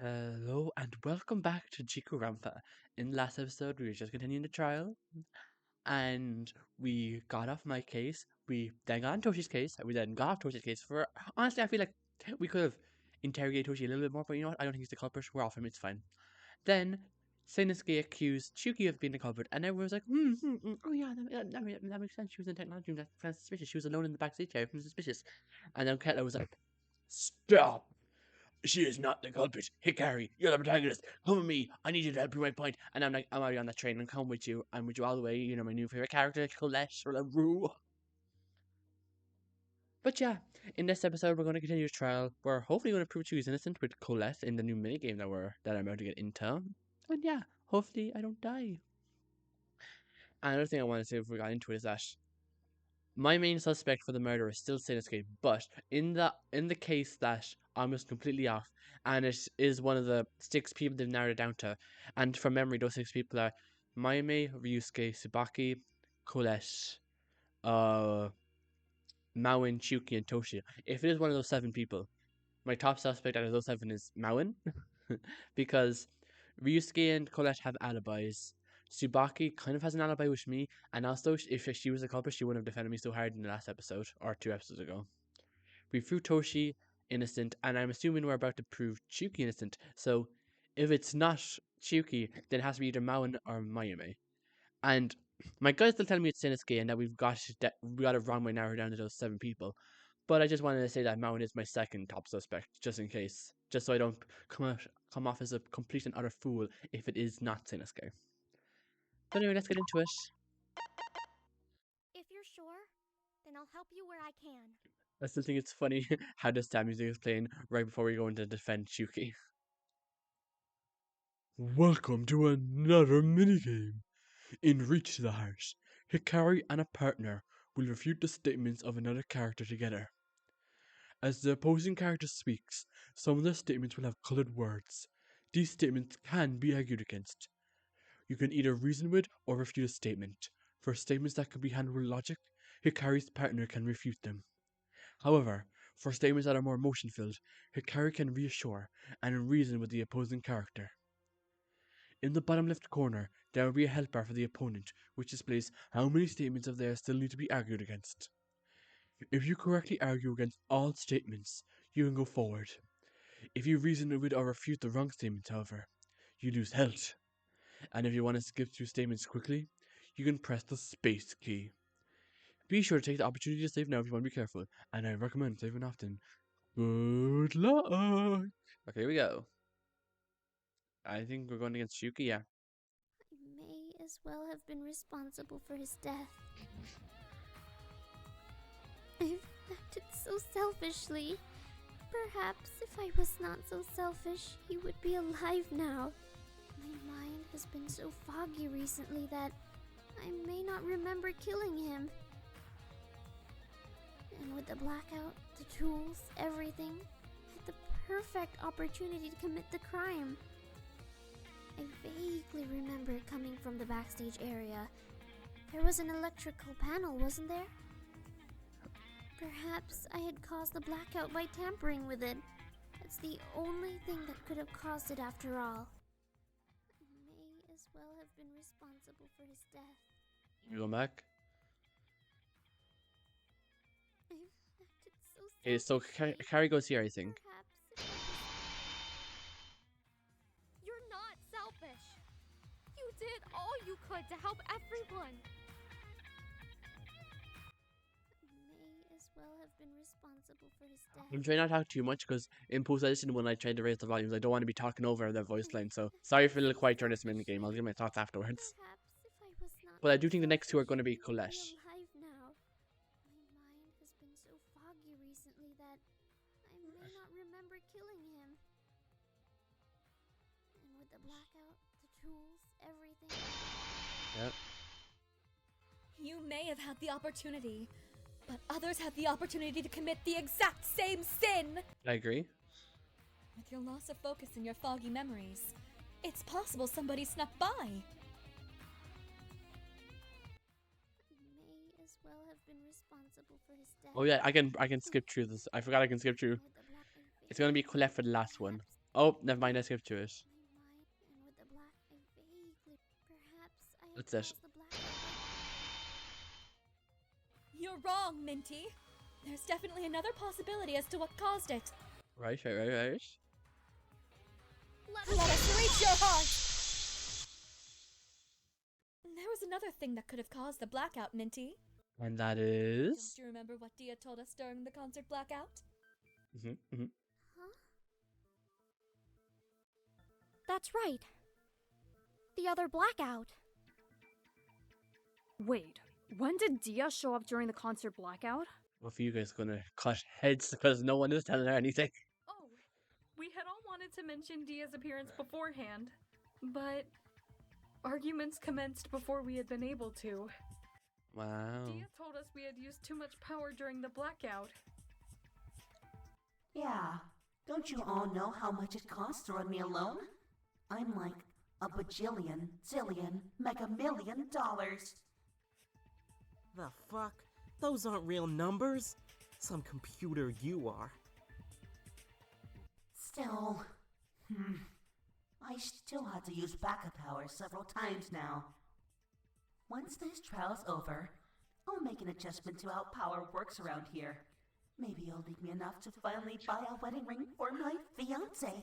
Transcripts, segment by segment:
Hello and welcome back to Jikoronpa. In the last episode, we were just continuing the trial, and we got off my case. We then got on Toshi's case, and we then got off Toshi's case. For honestly, I feel like we could have interrogated Toshi a little bit more, but you know what? I don't think he's the culprit. We're off him. It's fine. Then Seinuke accused Chiyuki of being the culprit, and everyone was like, "Oh yeah, that makes sense. She was in technology. That's suspicious. She was alone in the backseat chair. Suspicious." And then Ketla was like, "Stop! She is not the culprit. Hikari, you're the protagonist. Come with me. I need you to help prove my point." And I'm like, I'm already on that train. I'm coming with you. I'm with you all the way. You know, my new favorite character, Kolette Hikari. But yeah, in this episode, we're going to continue the trial. We're hopefully going to prove she's innocent with Kolette in the new minigame that I'm about to get into. And yeah, hopefully I don't die. Another thing I want to say before we got into it is that my main suspect for the murder is still Seinuke, but in the case that I'm just completely off, and it is one of the 6 people they've narrowed it down to, and from memory, those 6 people are Mayumi, Ryusuke, Tsubaki, Kolette, Mauen, Chiyuki, and Toshi. If it is one of those 7 people, my top suspect out of those 7 is Mauen, because Ryusuke and Kolette have alibis. Tsubaki kind of has an alibi with me, and also if she was a culprit, she wouldn't have defended me so hard in the last episode, or 2 episodes ago. We proved Toshi innocent, and I'm assuming we're about to prove Chiyuki innocent, so if it's not Chiyuki, then it has to be either Mauen or Mayumi. And my gut's still telling me it's Seinuke, and that we got it wrong by narrowing down to those 7 people. But I just wanted to say that Mauen is my second top suspect, just in case. Just so I don't come off as a complete and utter fool if it is not Seinuke. But anyway, let's get into it. If you're sure, then I'll help you where I can. I still think it's funny how the stab music is playing right before we go into defend Chiyuki. Welcome to another minigame. In Reach the Heart, Hikari and a partner will refute the statements of another character together. As the opposing character speaks, some of the statements will have colored words. These statements can be argued against. You can either reason with or refute a statement. For statements that can be handled with logic, Hikari's partner can refute them. However, for statements that are more emotion-filled, Hikari can reassure and reason with the opposing character. In the bottom left corner, there will be a health bar for the opponent, which displays how many statements of theirs still need to be argued against. If you correctly argue against all statements, you can go forward. If you reason with or refute the wrong statements, however, you lose health. And if you want to skip through statements quickly, you can press the space key. Be sure to take the opportunity to save now if you want to be careful, and I recommend saving often. Good luck! Okay, here we go. I think we're going against Chiyuki, yeah. I may as well have been responsible for his death. I've acted so selfishly. Perhaps if I was not so selfish, he would be alive now. My mind has been so foggy recently that I may not remember killing him. And with the blackout, the tools, everything, I had the perfect opportunity to commit the crime. I vaguely remember coming from the backstage area. There was an electrical panel, wasn't there? Perhaps I had caused the blackout by tampering with it. That's the only thing that could have caused it after all. I may as well have been responsible for his death. You going back? I've acted so Okay, so Hikari goes here, I think. Perhaps You're not selfish. You did all you could to help everyone. May as well have been responsible for his death. I'm trying not to talk too much because in post-editing when I tried to raise the volumes, I don't want to be talking over the voice line, so sorry for a little quiet during this minigame. I'll give my thoughts afterwards. Perhaps if I was not But I do think the next 2 are going to be Kolette. alive now. My mind has been so foggy recently that I may not remember killing him. And with the blackout, the tools, everything. Yep. You may have had the opportunity, but others had the opportunity to commit the exact same sin! I agree. With your loss of focus and your foggy memories, it's possible somebody snuck by. May as well have been responsible for his death. Oh yeah, I can skip through this. I forgot I can skip through. It's going to be Kolette for the last one. Oh, never mind. I skipped to it. My mind, and with the black, I vaguely. Perhaps I have That's it. caused the blackout. You're wrong, Minty. There's definitely another possibility as to what caused it. Right. Let us reach your heart! There was another thing that could have caused the blackout, Minty. And that Don't is. you remember what Dia told us during the concert blackout? Huh? That's right. The other blackout. Wait, when did Dia show up during the concert blackout? Well, for you guys gonna cut heads because no one is telling her anything. Oh, we had all wanted to mention Dia's appearance beforehand, but arguments commenced before we had been able to. Wow. Dia told us we had used too much power during the blackout. Yeah, don't you all know how much it costs to run me alone? I'm like a bajillion, zillion, mega million dollars. The fuck? Those aren't real numbers. Some computer you are. Still, I still had to use backup power several times now. Once this trial's over, I'll make an adjustment to how power works around here. Maybe it'll leave me enough to finally buy a wedding ring for my fiancé.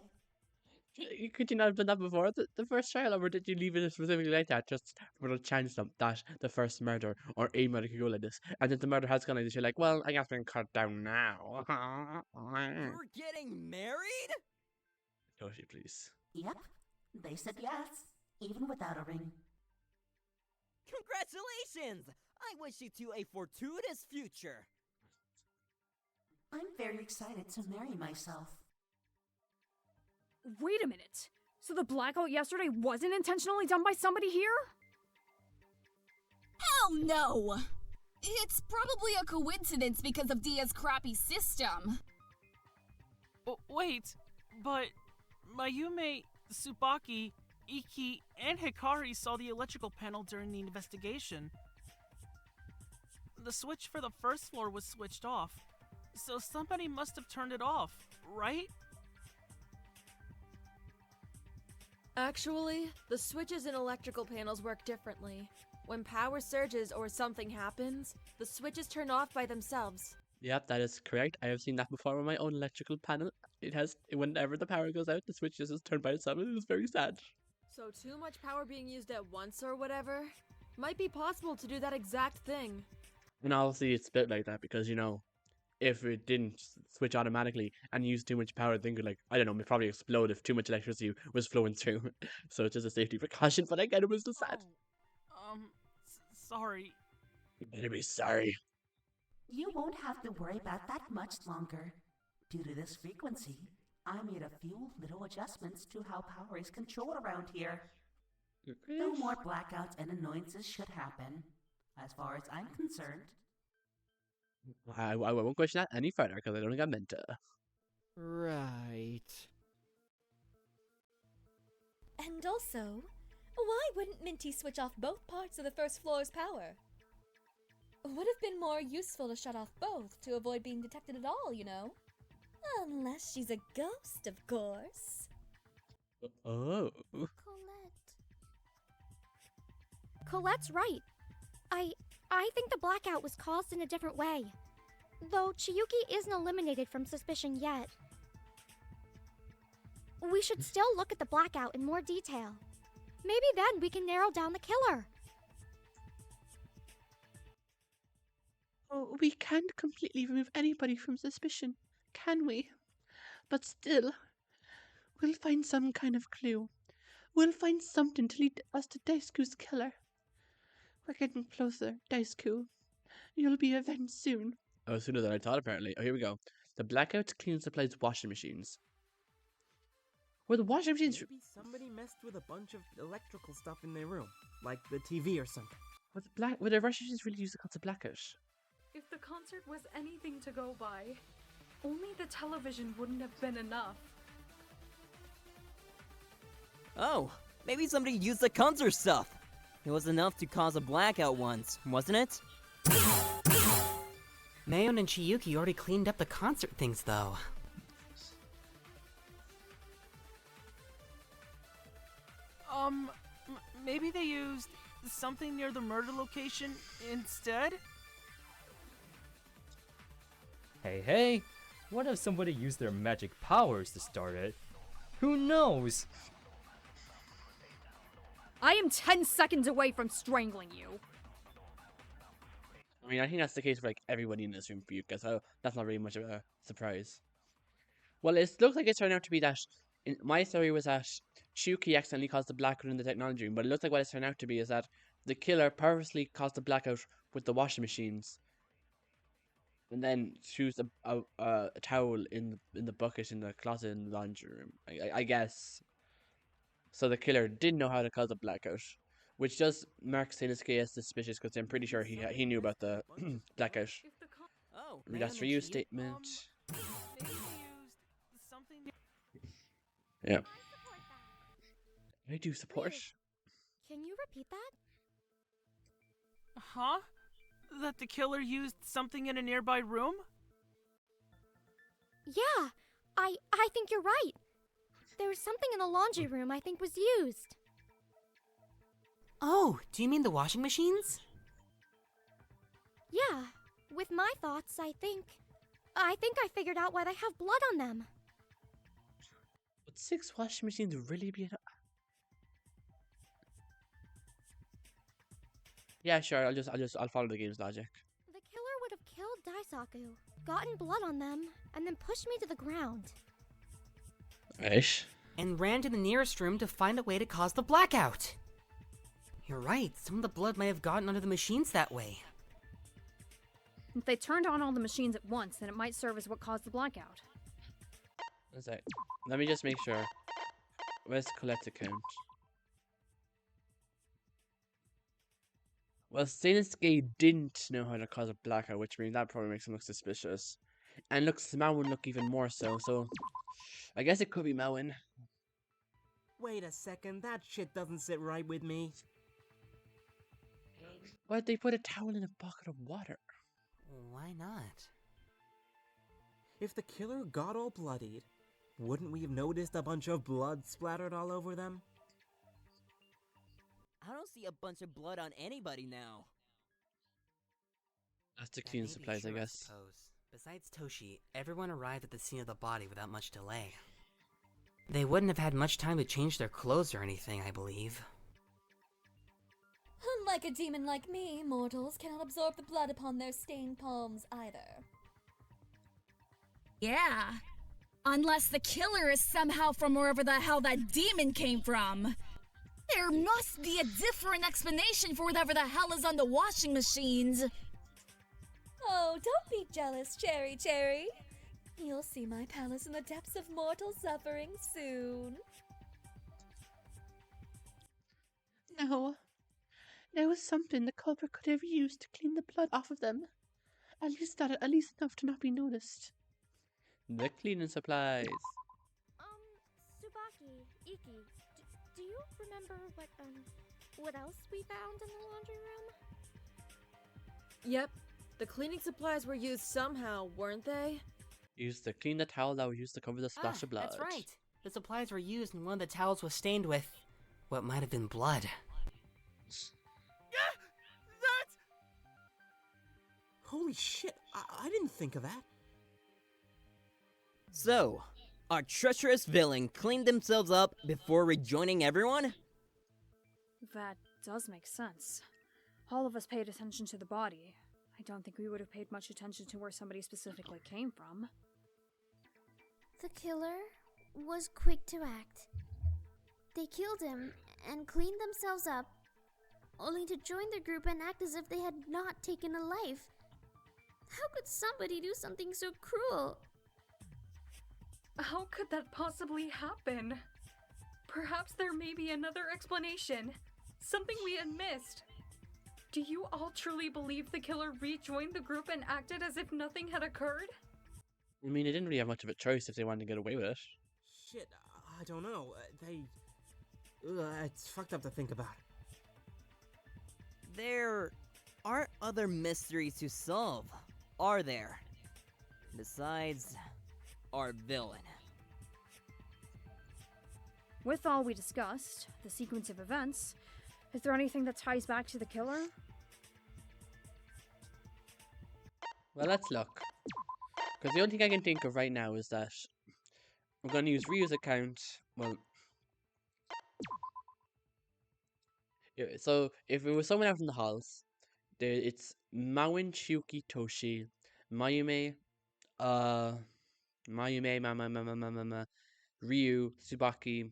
Could you not have done that before the first trial, or did you leave it specifically like that just for the chance that the first murder or a murder could go like this, and then the murder has gone like this? You're like, well, I guess we can cut down now. You're getting married? Yoshi, please. Yep, they said yes, even without a ring. Congratulations! I wish you two a fortuitous future. I'm very excited to marry myself. Wait a minute. So the blackout yesterday wasn't intentionally done by somebody here? Hell no! It's probably a coincidence because of Dia's crappy system. Wait, but Mayume, Tsubaki, Iki, and Hikari saw the electrical panel during the investigation. The switch for the first floor was switched off, so somebody must have turned it off, right? Actually, the switches in electrical panels work differently. When power surges or something happens, the switches turn off by themselves. Yep, that is correct. I have seen that before with my own electrical panel. It has, whenever the power goes out, the switch just is turned by itself. It is very sad. So too much power being used at once or whatever might be possible to do that exact thing. And obviously it's built like that because, you know, if it didn't switch automatically and use too much power, then could, like, I don't know, it'd probably explode if too much electricity was flowing through. So it's just a safety precaution, but again, it was just sad. Sorry. You better be sorry. You won't have to worry about that much longer. Due to this frequency, I made a few little adjustments to how power is controlled around here. No more blackouts and annoyances should happen, as far as I'm concerned. I won't question that any further because I don't think I meant to. Right. And also, why wouldn't Minty switch off both parts of the first floor's power? Would have been more useful to shut off both to avoid being detected at all, you know? Unless she's a ghost, of course. Oh. Kolette. Colette's right. I think the blackout was caused in a different way. Though Chiyuki isn't eliminated from suspicion yet. We should still look at the blackout in more detail. Maybe then we can narrow down the killer. Oh, we can't completely remove anybody from suspicion, can we? But still, we'll find some kind of clue. We'll find something to lead us to Daisuke's killer. We're getting closer, Daisuke. You'll be avenged soon. Oh, sooner than I thought, apparently. Oh, here we go. The blackout clean supplies washing machines. Were the washing machines... Maybe somebody messed with a bunch of electrical stuff in their room, like the TV or something. Were the washing machines really used to cause a blackout? If the concert was anything to go by, only the television wouldn't have been enough. Oh, maybe somebody used the concert stuff. It was enough to cause a blackout once, wasn't it? Mayon and Chiyuki already cleaned up the concert things, though. Maybe they used something near the murder location instead? Hey, what if somebody used their magic powers to start it? Who knows? I am 10 seconds away from strangling you. I mean, I think that's the case for like everybody in this room for you, guys. So that's not really much of a surprise. Well, it looks like it turned out to be that. My theory was that Chiyuki accidentally caused the blackout in the technology room, but it looks like what it turned out to be is that the killer purposely caused the blackout with the washing machines, and then used a towel in the bucket in the closet in the laundry room. I guess. So the killer didn't know how to cause a blackout, which does mark Seinuke as suspicious because I'm pretty sure he knew about the blackout. Oh, That's for you statement. Maybe they used something near... Yeah. I do support. Can you repeat that? Huh? That the killer used something in a nearby room? Yeah, I think you're right. There was something in the laundry room I think was used. Oh, do you mean the washing machines? Yeah, with my thoughts, I think I figured out why they have blood on them. Would 6 washing machines really be enough? Yeah, sure. I'll follow the game's logic. The killer would have killed Daisaku, gotten blood on them, and then pushed me to the ground. Right. And ran to the nearest room to find a way to cause the blackout. You're right, some of the blood may have gotten under the machines that way. If they turned on all the machines at once, then it might serve as what caused the blackout. One sec. Let me just make sure. Where's Colette's account? Well, Seinuke didn't know how to cause a blackout, which means that probably makes him look suspicious. And looks Maoin look even more so, so I guess it could be Maoin. Wait a second, that shit doesn't sit right with me. Why'd they put a towel in a bucket of water? Why not? If the killer got all bloodied, wouldn't we have noticed a bunch of blood splattered all over them? I don't see a bunch of blood on anybody now. That's the cleaning supplies, I guess. Suppose. Besides Toshi, everyone arrived at the scene of the body without much delay. They wouldn't have had much time to change their clothes or anything, I believe. Unlike a demon like me, mortals cannot absorb the blood upon their stained palms either. Yeah. Unless the killer is somehow from wherever the hell that demon came from. There must be a different explanation for whatever the hell is on the washing machines. Oh, don't be jealous, Cherry. You'll see my palace in the depths of mortal suffering soon. No. There was something the culprit could have used to clean the blood off of them. At least enough to not be noticed. The cleaning supplies. Tsubaki, Iki, do you remember what else we found in the laundry room? Yep. The cleaning supplies were used somehow, weren't they? Used to clean the towel that was used to cover the splash of blood. That's right. The supplies were used and one of the towels was stained with what might have been blood. That's... Holy shit, I didn't think of that. So, our treacherous villain cleaned themselves up before rejoining everyone? That does make sense. All of us paid attention to the body. I don't think we would have paid much attention to where somebody specifically came from. The killer was quick to act. They killed him and cleaned themselves up, only to join the group and act as if they had not taken a life. How could somebody do something so cruel? How could that possibly happen? Perhaps there may be another explanation. Something we had missed. Do you all truly believe the killer rejoined the group and acted as if nothing had occurred? I mean, they didn't really have much of a choice if they wanted to get away with it. Shit, I don't know. It's fucked up to think about. There aren't other mysteries to solve, are there? Besides our villain. with all we discussed, the sequence of events, is there anything that ties back to the killer? Well, let's look. Because the only thing I can think of right now is that we're going to use Ryu's account. Well, so if it was someone out in the halls, it's Mauen, Chiyuki, Toshi, Mayume, Ryu, Tsubaki,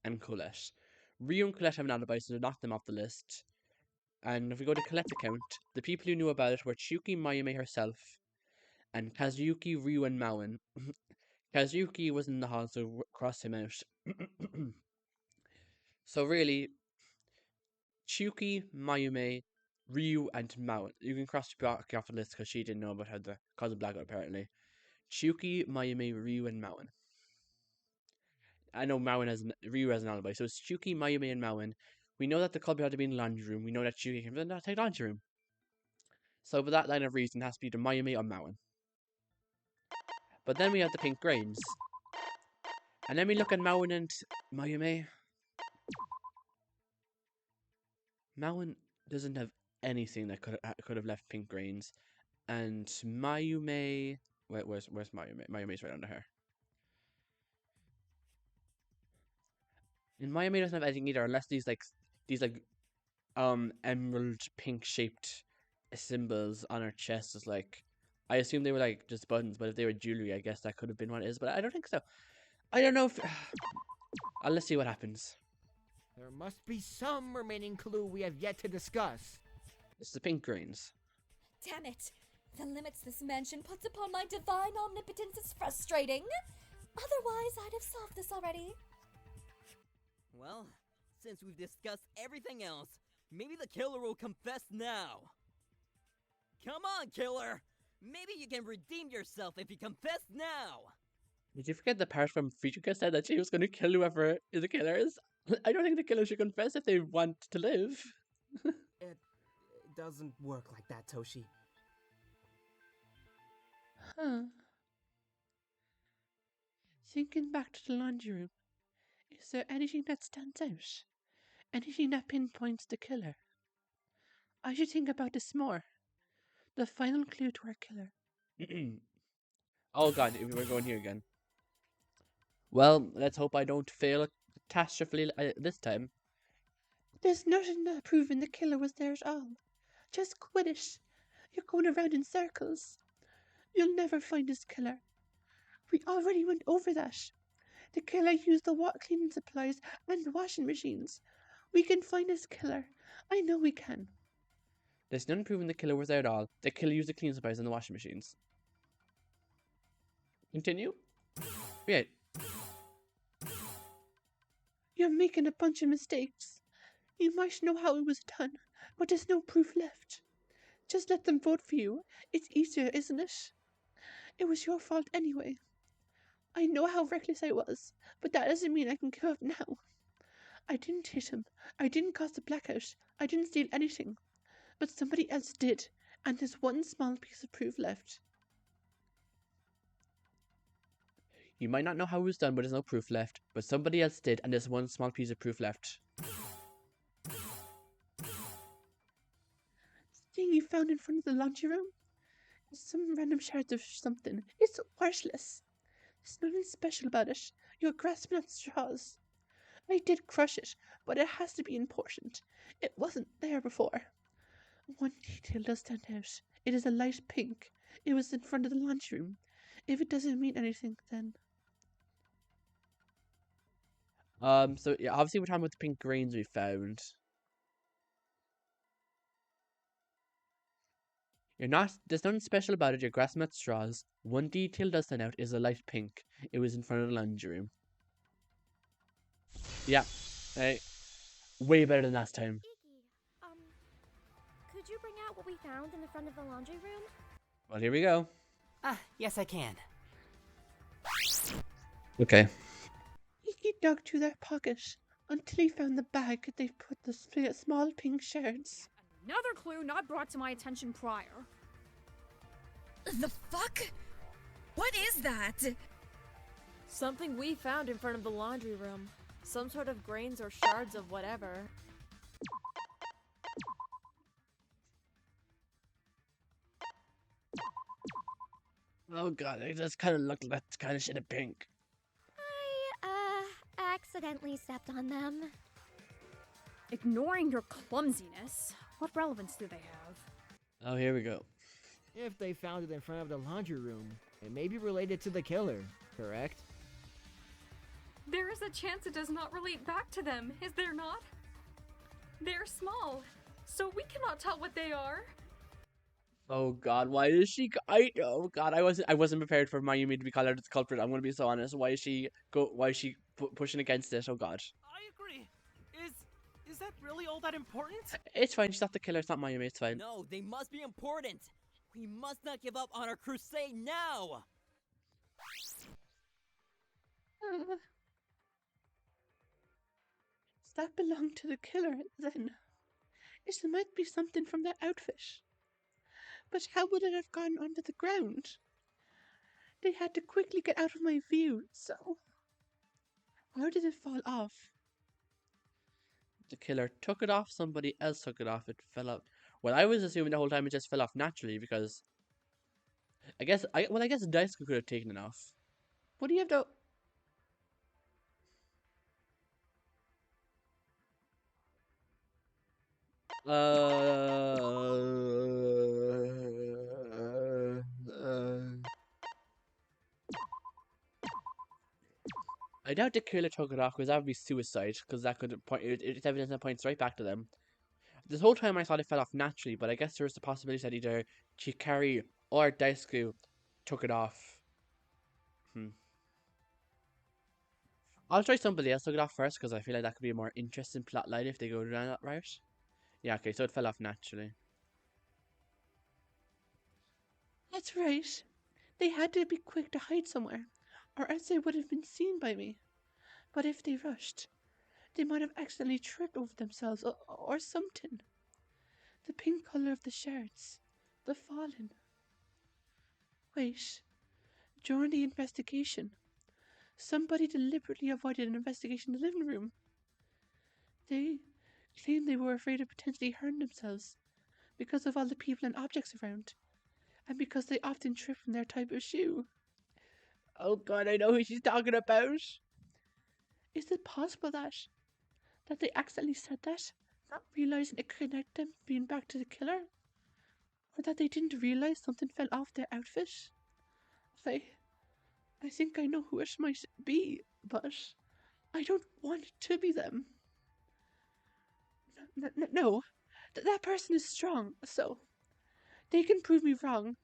and Kolette. Ryu and Kolette have an alibi, so they knocked them off the list. And if we go to Colette's account, the people who knew about it were Chiyuki, Mayume herself, and Kazuyuki, Ryu, and Mauen. Kazuyuki was in the hall, so cross him out. So really, Chiyuki, Mayume, Ryu, and Mauen. You can cross Tsubaki off the list because she didn't know about how the cause of blackout apparently. Chiyuki, Mayume, Ryu, and Mauen. I know Ryu has an alibi, so it's Chiyuki, Mayume, and Mauen. We know that the culprit had to be in the laundry room. We know that Chiyuki came from the laundry room. So for that line of reason, it has to be either Mayume or Mauen. But then we have the pink grains. And then we look at Mauen and Mayume. Mauen doesn't have anything that could have left pink grains. And Mayume... Where's Mayume? Mayume's right under her. And Mayume doesn't have anything either, unless these emerald pink shaped symbols on her chest is like, I assume they were like just buttons, but if they were jewelry, I guess that could have been what it is, but I don't think so. I don't know if let's see what happens. There must be some remaining clue we have yet to discuss. It's the pink grains. Damn it! The limits this mansion puts upon my divine omnipotence is frustrating. Otherwise, I'd have solved this already. Well, since we've discussed everything else, maybe the killer will confess now. Come on, killer! Maybe you can redeem yourself if you confess now! Did you forget the part from Futuka said that she was going to kill whoever the killer is? I don't think the killer should confess if they want to live. It doesn't work like that, Toshi. Huh. Thinking back to the laundry room, is there anything that stands out? Anything that pinpoints the killer? I should think about this more. The final clue to our killer. Oh god, we're going here again. Well, let's hope I don't fail catastrophically this time. There's nothing that proving the killer was there at all. Just quit it. You're going around in circles. You'll never find his killer. We already went over that. The killer used the cleaning supplies and washing machines. We can find his killer. I know we can. There's none proving the killer was there at all. The killer used the cleaning supplies and the washing machines. Continue? Yeah. You're making a bunch of mistakes. You might know how it was done, but there's no proof left. Just let them vote for you. It's easier, isn't it? It was your fault anyway. I know how reckless I was, but that doesn't mean I can give up now. I didn't hit him. I didn't cause the blackout. I didn't steal anything. But somebody else did, and there's one small piece of proof left. You might not know how it was done, but there's no proof left. But somebody else did, and there's one small piece of proof left. Thing you found in front of the laundry room? Some random shards of something. It's worthless. There's nothing special about it. You're grasping at straws. I did crush it, but it has to be important. It wasn't there before. One detail does stand out. It is a light pink. It was in front of the laundry room. If it doesn't mean anything, then... So, yeah, obviously we're talking about the pink grains we found. There's nothing special about it. You're grasping at straws. One detail does stand out is a light pink. It was in front of the laundry room. Yeah. Hey. Way better than last time. Could you bring out what we found in the front of the laundry room? Well, here we go. Yes I can. Okay. He dug through their pocket until he found the bag they put the small pink shards. Another clue not brought to my attention prior. The fuck? What is that? Something we found in front of the laundry room. Some sort of grains or shards of whatever. Oh god, it does kind of look like that kind of shit of pink. I accidentally stepped on them. Ignoring your clumsiness, what relevance do they have? Oh, here we go. If they found it in front of the laundry room, it may be related to the killer, correct? There is a chance it does not relate back to them, is there not? They're small, so we cannot tell what they are. Oh god, why is she? Oh god, I wasn't prepared for Mayumi to be called out as the culprit. I'm gonna be so honest. Why is she pushing against it? Oh god. I agree. Is that really all that important? It's fine. She's not the killer. It's not Mayumi. It's fine. No, they must be important. We must not give up on our crusade now. Does that belong to the killer then? There might be something from their outfit. But how would it have gone under the ground? They had to quickly get out of my view, so... How did it fall off? The killer took it off, somebody else took it off, it fell out. Well, I was assuming the whole time it just fell off naturally, because... I guess Daisuke could have taken it off. What do you have to... I doubt the killer took it off because that would be suicide. Because that could point it's evidence that points right back to them. This whole time I thought it fell off naturally, but I guess there was the possibility that either Hikari or Daisuke took it off. I'll try somebody else took it off first because I feel like that could be a more interesting plot line if they go down that route. Yeah, okay, so it fell off naturally. That's right. They had to be quick to hide somewhere, or else they would have been seen by me. But if they rushed, they might have accidentally tripped over themselves or something. The pink color of the shards, the fallen. Wait, during the investigation, somebody deliberately avoided an investigation in the living room. They claimed they were afraid of potentially hurting themselves because of all the people and objects around, and because they often trip from their type of shoe. Oh god, I know who she's talking about. Is it possible that they accidentally said that, not realizing it could connect them being back to the killer? Or that they didn't realize something fell off their outfit? I think I know who it might be, but I don't want it to be them. No, that person is strong, so they can prove me wrong.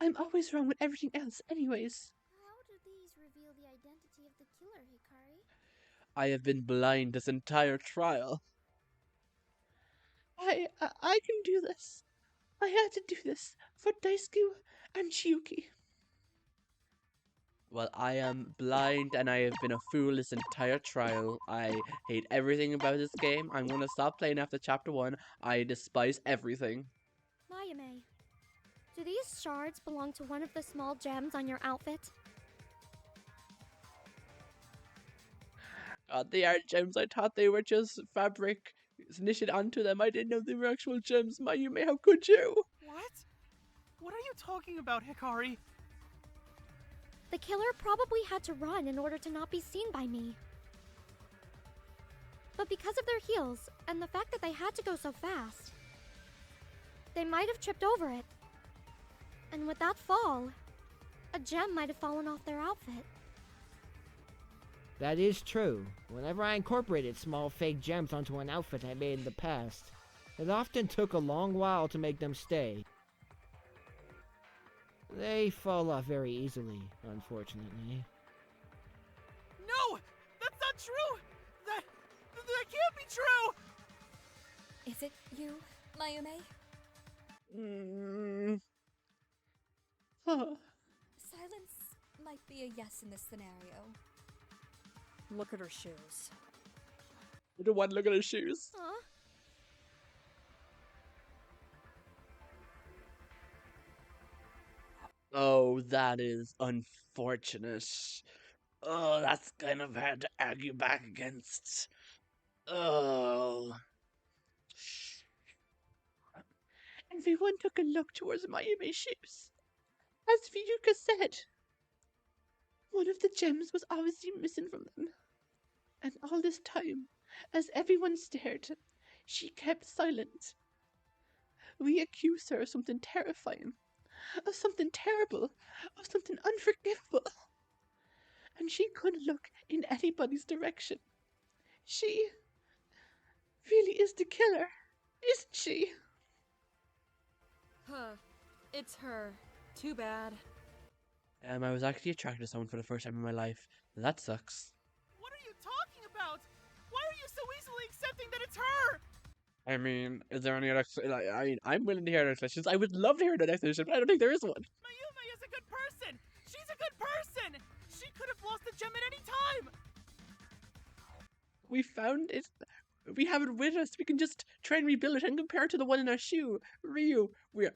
I'm always wrong with everything else anyways. How do these reveal the identity of the killer, Hikari? I have been blind this entire trial. I can do this. I had to do this for Daisuke and Chiyuki. Well, I am blind and I have been a fool this entire trial. I hate everything about this game. I'm gonna stop playing after chapter 1. I despise everything. Mayume, do these shards belong to one of the small gems on your outfit? God, they aren't gems. I thought they were just fabric knitted onto them. I didn't know they were actual gems. Mayume, how could you? What? What are you talking about, Hikari? The killer probably had to run in order to not be seen by me. But because of their heels, and the fact that they had to go so fast, they might have tripped over it. And with that fall, a gem might have fallen off their outfit. That is true. Whenever I incorporated small fake gems onto an outfit I made in the past, it often took a long while to make them stay. They fall off very easily, unfortunately. No! That's not true! That can't be true! Is it you, Mayume? Silence might be a yes in this scenario. Look at her shoes. I don't want to look at her shoes. Huh? Oh, that is unfortunate. Oh, that's kind of hard to argue back against. Oh. Everyone took a look towards Mayume's shoes. As Fuyuka said, one of the gems was obviously missing from them. And all this time, as everyone stared, she kept silent. We accused her of something terrifying, of something terrible, of something unforgivable. And she couldn't look in anybody's direction. She really is the killer, isn't she? Huh. It's her. Too bad. I was actually attracted to someone for the first time in my life. That sucks. What are you talking about? Why are you so easily accepting that it's her? I mean, is there any other... I'm willing to hear other explanations. I would love to hear an explanation, but I don't think there is one. Mayume is a good person! She's a good person! She could have lost the gem at any time! We found it. We have it with us. We can just try and rebuild it and compare it to the one in our shoe. Ryu, you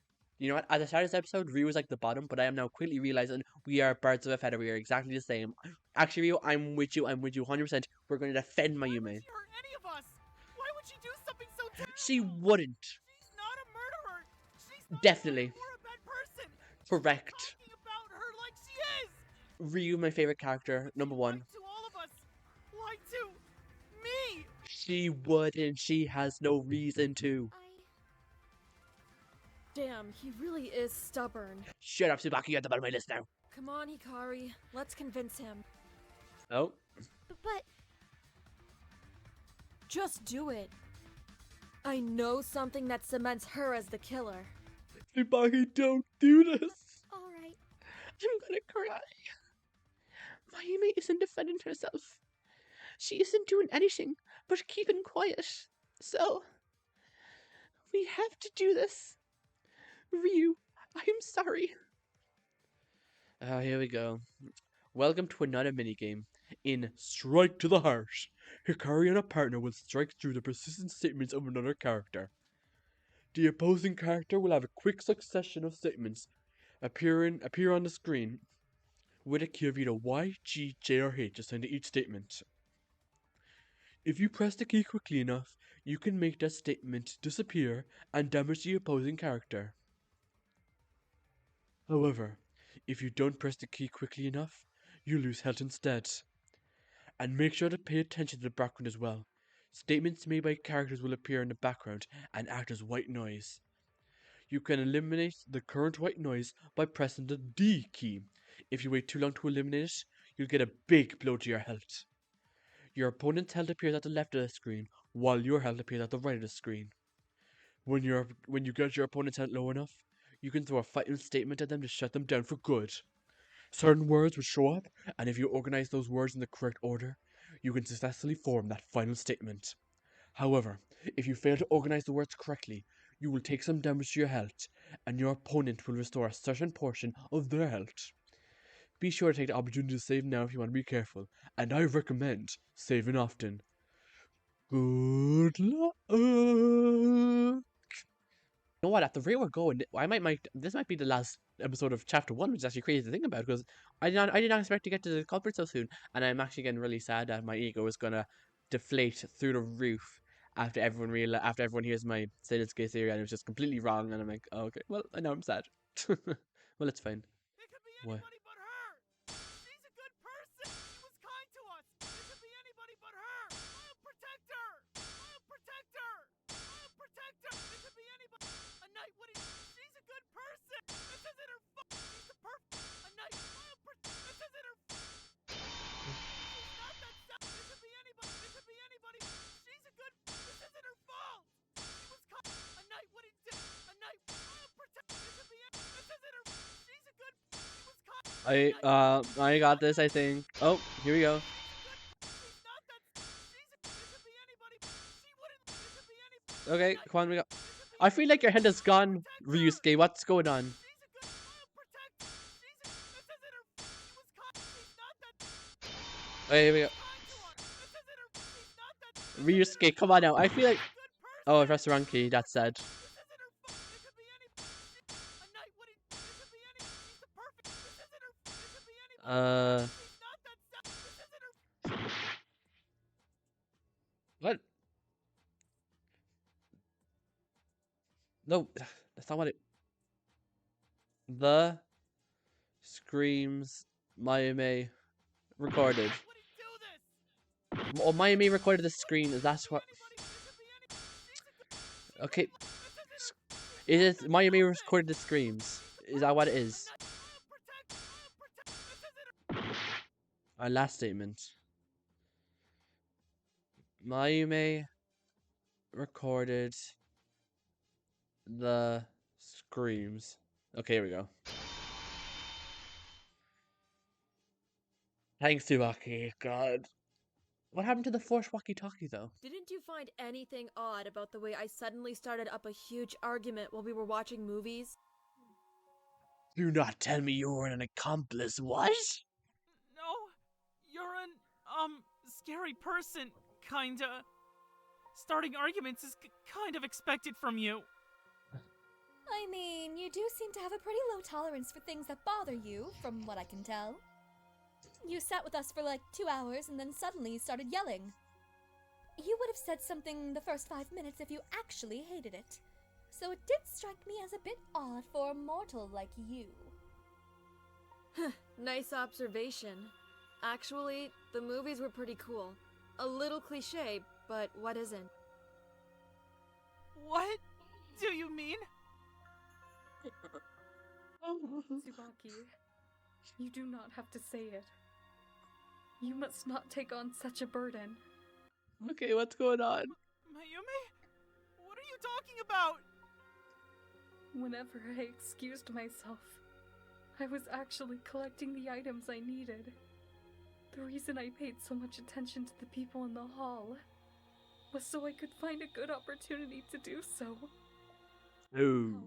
know what? At the start of this episode, Ryu was like the bottom, but I am now quickly realizing we are birds of a feather. We are exactly the same. Actually, Ryu, I'm with you. 100%. We're going to defend Mayume. Why would she hurt any of us? Why would she do something so terrible? She wouldn't. She's not a murderer. She's not Definitely. a bad person. Correct. Talking about her like she is. Ryu, my favorite character, number one. Lied to all of us. Lied to me. She wouldn't. She has no reason to. Damn, he really is stubborn. Shut up, Tsubaki. You're at the bottom of my list now. Come on, Hikari. Let's convince him. Oh. But... Just do it. I know something that cements her as the killer. Tsubaki, don't do this. Alright. I'm gonna cry. Mayume isn't defending herself. She isn't doing anything but keeping quiet. So, we have to do this. Ryu, I'm sorry. Here we go. Welcome to another minigame. In Strike to the Heart, Hikari and a partner will strike through the persistent statements of another character. The opposing character will have a quick succession of statements appear on the screen with a key of either Y, G, J, or H assigned to each statement. If you press the key quickly enough, you can make that statement disappear and damage the opposing character. However, if you don't press the key quickly enough, you lose health instead. And make sure to pay attention to the background as well. Statements made by characters will appear in the background and act as white noise. You can eliminate the current white noise by pressing the D key. If you wait too long to eliminate it, you'll get a big blow to your health. Your opponent's health appears at the left of the screen, while your health appears at the right of the screen. When you get your opponent's health low enough, you can throw a fighting statement at them to shut them down for good. Certain words will show up, and if you organize those words in the correct order, you can successfully form that final statement. However, if you fail to organize the words correctly, you will take some damage to your health, and your opponent will restore a certain portion of their health. Be sure to take the opportunity to save now if you want to be careful, and I recommend saving often. Good luck! You know what, at the rate we're going, this might be the last episode of Chapter 1, which is actually crazy to think about, because I did not expect to get to the culprit so soon, and I'm actually getting really sad that my ego is gonna deflate through the roof after everyone hears my Sailor's Gay theory, and it was just completely wrong, and I'm like, oh, okay, well, I know I'm sad. Well, it's fine. It could be anybody but her. She's a good person. She was kind to us. It could be anybody but her. I'll protect her. I'll protect her. I'll protect her. It could be anybody. A knight wouldn't. She's a good person. This isn't her fault. She's a perfect. A knight. I'll protect. This isn't her fault. She's not that self. It could be anybody. It could be anybody. She's a good. This isn't her fault. She was kind. A knight wouldn't do. A knight. I'll protect. It could be. This isn't her. She's a good. She was kind. I got this, I think. Oh, here we go. Okay, come on, we go. I feel like your head has gone, Ryusuke. What's going on? Okay, here we go. Ryusuke, come on now. I feel like... Oh, I pressed the wrong key. That's sad. No, that's not what it. The screams Mayume recorded. Oh, Mayume recorded the scream. That's what. Okay. Is it Mayume recorded the screams? Is that what it is? Our last statement. Mayume recorded the screams. Okay, here we go. Thanks, Tsubaki. God. What happened to the forced walkie-talkie, though? Didn't you find anything odd about the way I suddenly started up a huge argument while we were watching movies? Do not tell me you're an accomplice, what? No, you're an, scary person, kinda. Starting arguments is kind of expected from you. I mean, you do seem to have a pretty low tolerance for things that bother you, from what I can tell. You sat with us for like 2 hours and then suddenly started yelling. You would have said something the first 5 minutes if you actually hated it. So it did strike me as a bit odd for a mortal like you. Nice observation. Actually, the movies were pretty cool. A little cliche, but what isn't? What do you mean? Tsubaki, you do not have to say it. You must not take on such a burden. Okay, what's going on? Mayume? What are you talking about? Whenever I excused myself, I was actually collecting the items I needed. The reason I paid so much attention to the people in the hall was so I could find a good opportunity to do so. Ooh.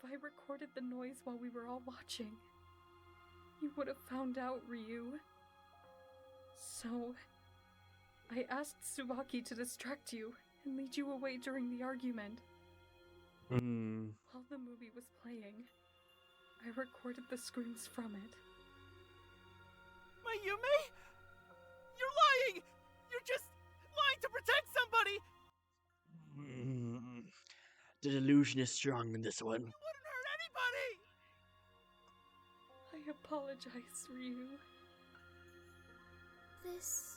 However, if I recorded the noise while we were all watching, you would have found out, Ryu. So, I asked Tsubaki to distract you and lead you away during the argument. While the movie was playing, I recorded the screams from it. Mayume? You're lying! You're just lying to protect somebody! The delusion is strong in this one. You wouldn't hurt anybody! I apologize, Ryu. This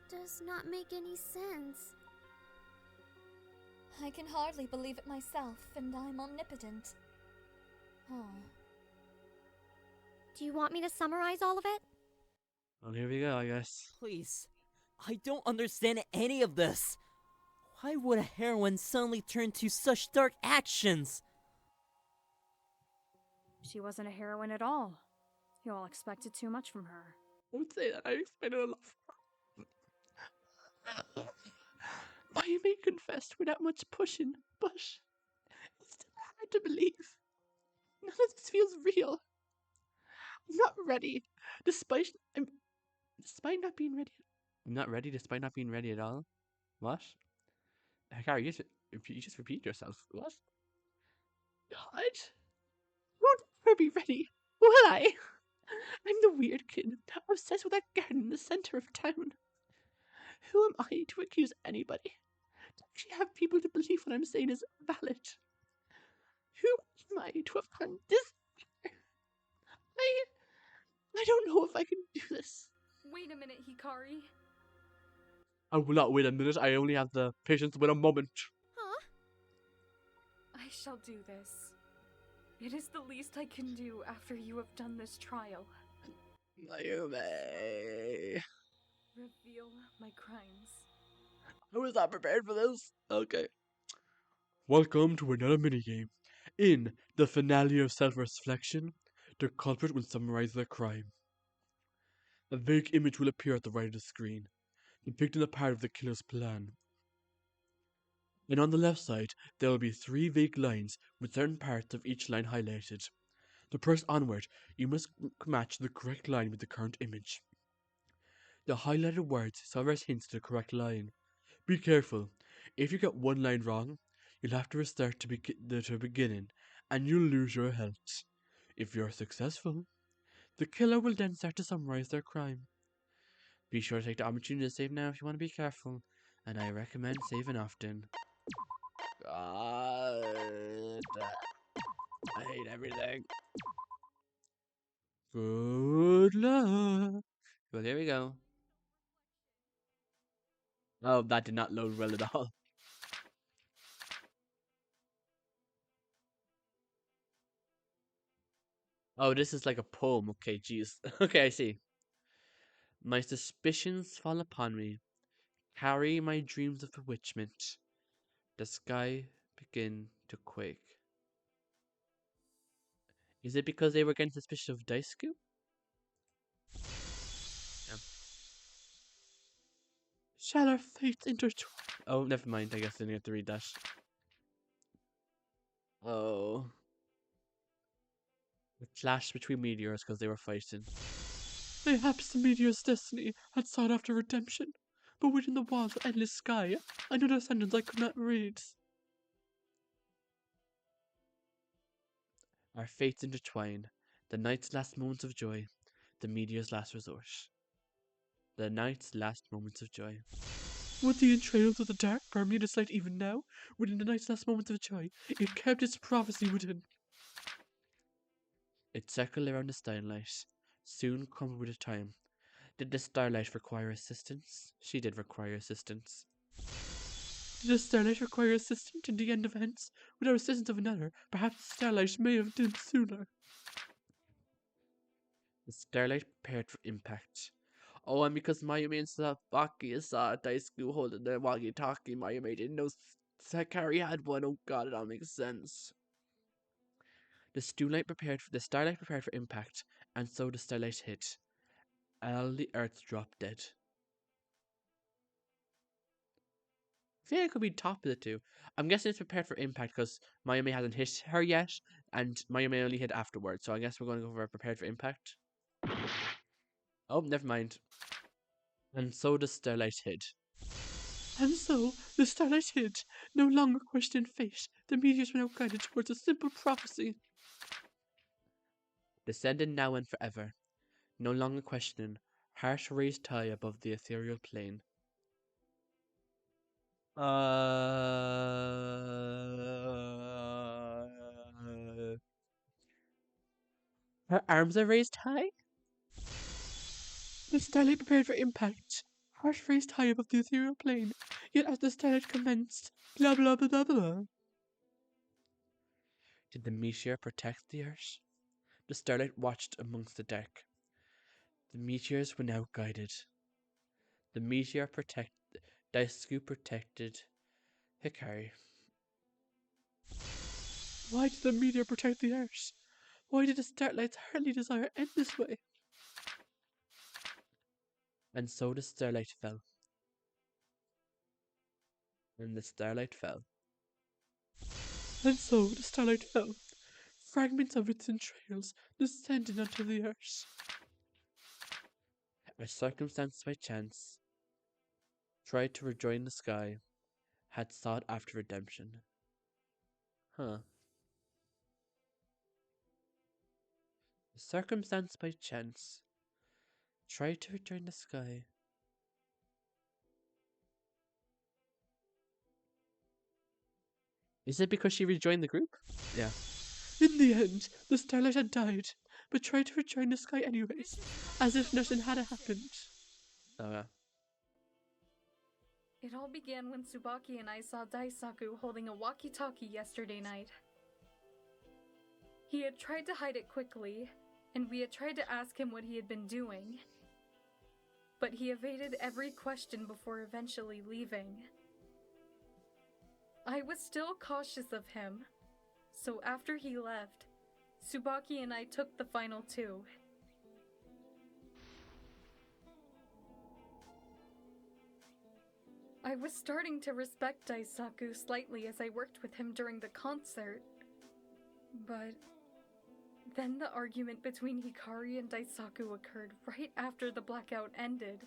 does not make any sense. I can hardly believe it myself, and I'm omnipotent. Do you want me to summarize all of it? Well, here we go, I guess. Please. I don't understand any of this. Why would a heroine suddenly turn to such dark actions? She wasn't a heroine at all. You all expected too much from her. Don't say that. I expected a lot from her. Mayume confessed without much pushing, but it's still hard to believe. None of this feels real. I'm not ready, despite not being ready. I'm not ready despite not being ready at all. What? Hikari, you just repeat yourself. What? God, won't ever be ready, will I? I'm the weird kid, obsessed with that garden in the center of town. Who am I to accuse anybody? To actually have people to believe what I'm saying is valid? Who am I to have done this? I don't know if I can do this. Wait a minute, Hikari. I will not wait a minute. I only have the patience to wait a moment. Huh? I shall do this. It is the least I can do after you have done this trial. Mayume. Reveal my crimes. I was not prepared for this. Okay. Welcome to another minigame. In the finale of self-reflection, the culprit will summarize their crime. A vague image will appear at the right of the screen, depicting a part of the killer's plan. And on the left side, there will be 3 vague lines with certain parts of each line highlighted. To press onward, you must match the correct line with the current image. The highlighted words serve as hints to the correct line. Be careful. If you get one line wrong, you'll have to restart to the beginning, and you'll lose your health. If you're successful, the killer will then start to summarize their crime. Be sure to take the opportunity to save now if you want to be careful, and I recommend saving often. God. I hate everything. Good luck. Well, here we go. Oh, that did not load well at all. Oh, this is like a poem. Okay, jeez. Okay, I see. My suspicions fall upon me. Carry my dreams of bewitchment. The sky begin to quake. Is it because they were getting suspicious of Daisuke? Yeah. Shall our fates intertwine? Oh, never mind. I guess I didn't have to read that. Oh. The clash between meteors because they were fighting. Mayhaps the meteor's destiny had sought after redemption, but within the walls of endless sky, I knew the sentence I could not read. Our fates intertwine, the night's last moments of joy, the meteor's last resort. The night's last moments of joy. Would the entrails of the dark permeate its light even now? Within the night's last moments of joy, it kept its prophecy within. It circled around the starlight, soon crumbled with time. Did the starlight require assistance? She did require assistance. Did the starlight require assistance in the end of events? Without assistance of another, perhaps the starlight may have died sooner. The starlight prepared for impact. Oh, and because Mayumi and Sabaki saw Daisuke holding the walkie-talkie, Mayumi didn't know Hikari had one. Oh god, it all makes sense. The starlight prepared for impact, and so the starlight hit. All the earth dropped dead. I feel like it could be top of the two. I'm guessing it's prepared for impact because Mayumi hasn't hit her yet, and Mayumi only hit afterwards. So I guess we're going to go for prepared for impact. Oh, never mind. And so the starlight hid. And so the starlight hid, no longer questioned fate. The meteors were now guided towards a simple prophecy. Descended now and forever, no longer questioning, heart raised high above the ethereal plane. Her arms are raised high? The starlight prepared for impact, heart raised high above the ethereal plane, yet as the starlight commenced, blah blah blah blah blah. Did the meteor protect the earth? The starlight watched amongst the dark. The meteors were now guided. The meteor protected Daisuke protected Hikari. Why did the meteor protect the earth? Why did the starlight's heartly desire end this way? And so the starlight fell. And the starlight fell. And so the starlight fell. Fragments of its entrails descended onto the earth. A circumstance by chance tried to rejoin the sky, had sought after redemption. Huh. A circumstance by chance tried to rejoin the sky. Is it because she rejoined the group? Yeah. In the end, the starlight had died, but tried to rejoin the sky anyways, as if nothing had happened. Oh yeah. It all began when Tsubaki and I saw Daisaku holding a walkie-talkie yesterday night. He had tried to hide it quickly, and we had tried to ask him what he had been doing. But he evaded every question before eventually leaving. I was still cautious of him, so after he left, Tsubaki and I took the final two. I was starting to respect Daisaku slightly as I worked with him during the concert, but then the argument between Hikari and Daisaku occurred right after the blackout ended.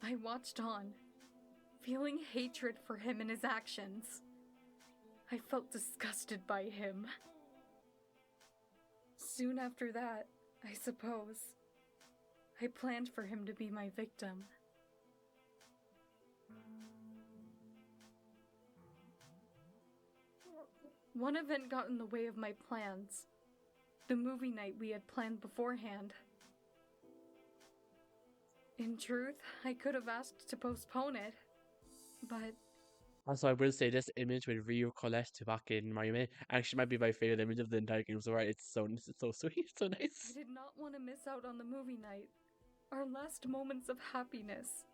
I watched on, feeling hatred for him and his actions. I felt disgusted by him. Soon after that, I suppose, I planned for him to be my victim. One event got in the way of my plans. The movie night we had planned beforehand. In truth, I could have asked to postpone it, but Also, I will say this image with Ryu, Kolette, Tsubaki, and Mayume actually might be my favorite image of the entire game so far. It's so sweet, so nice. I did not want to miss out on the movie night, our last moments of happiness.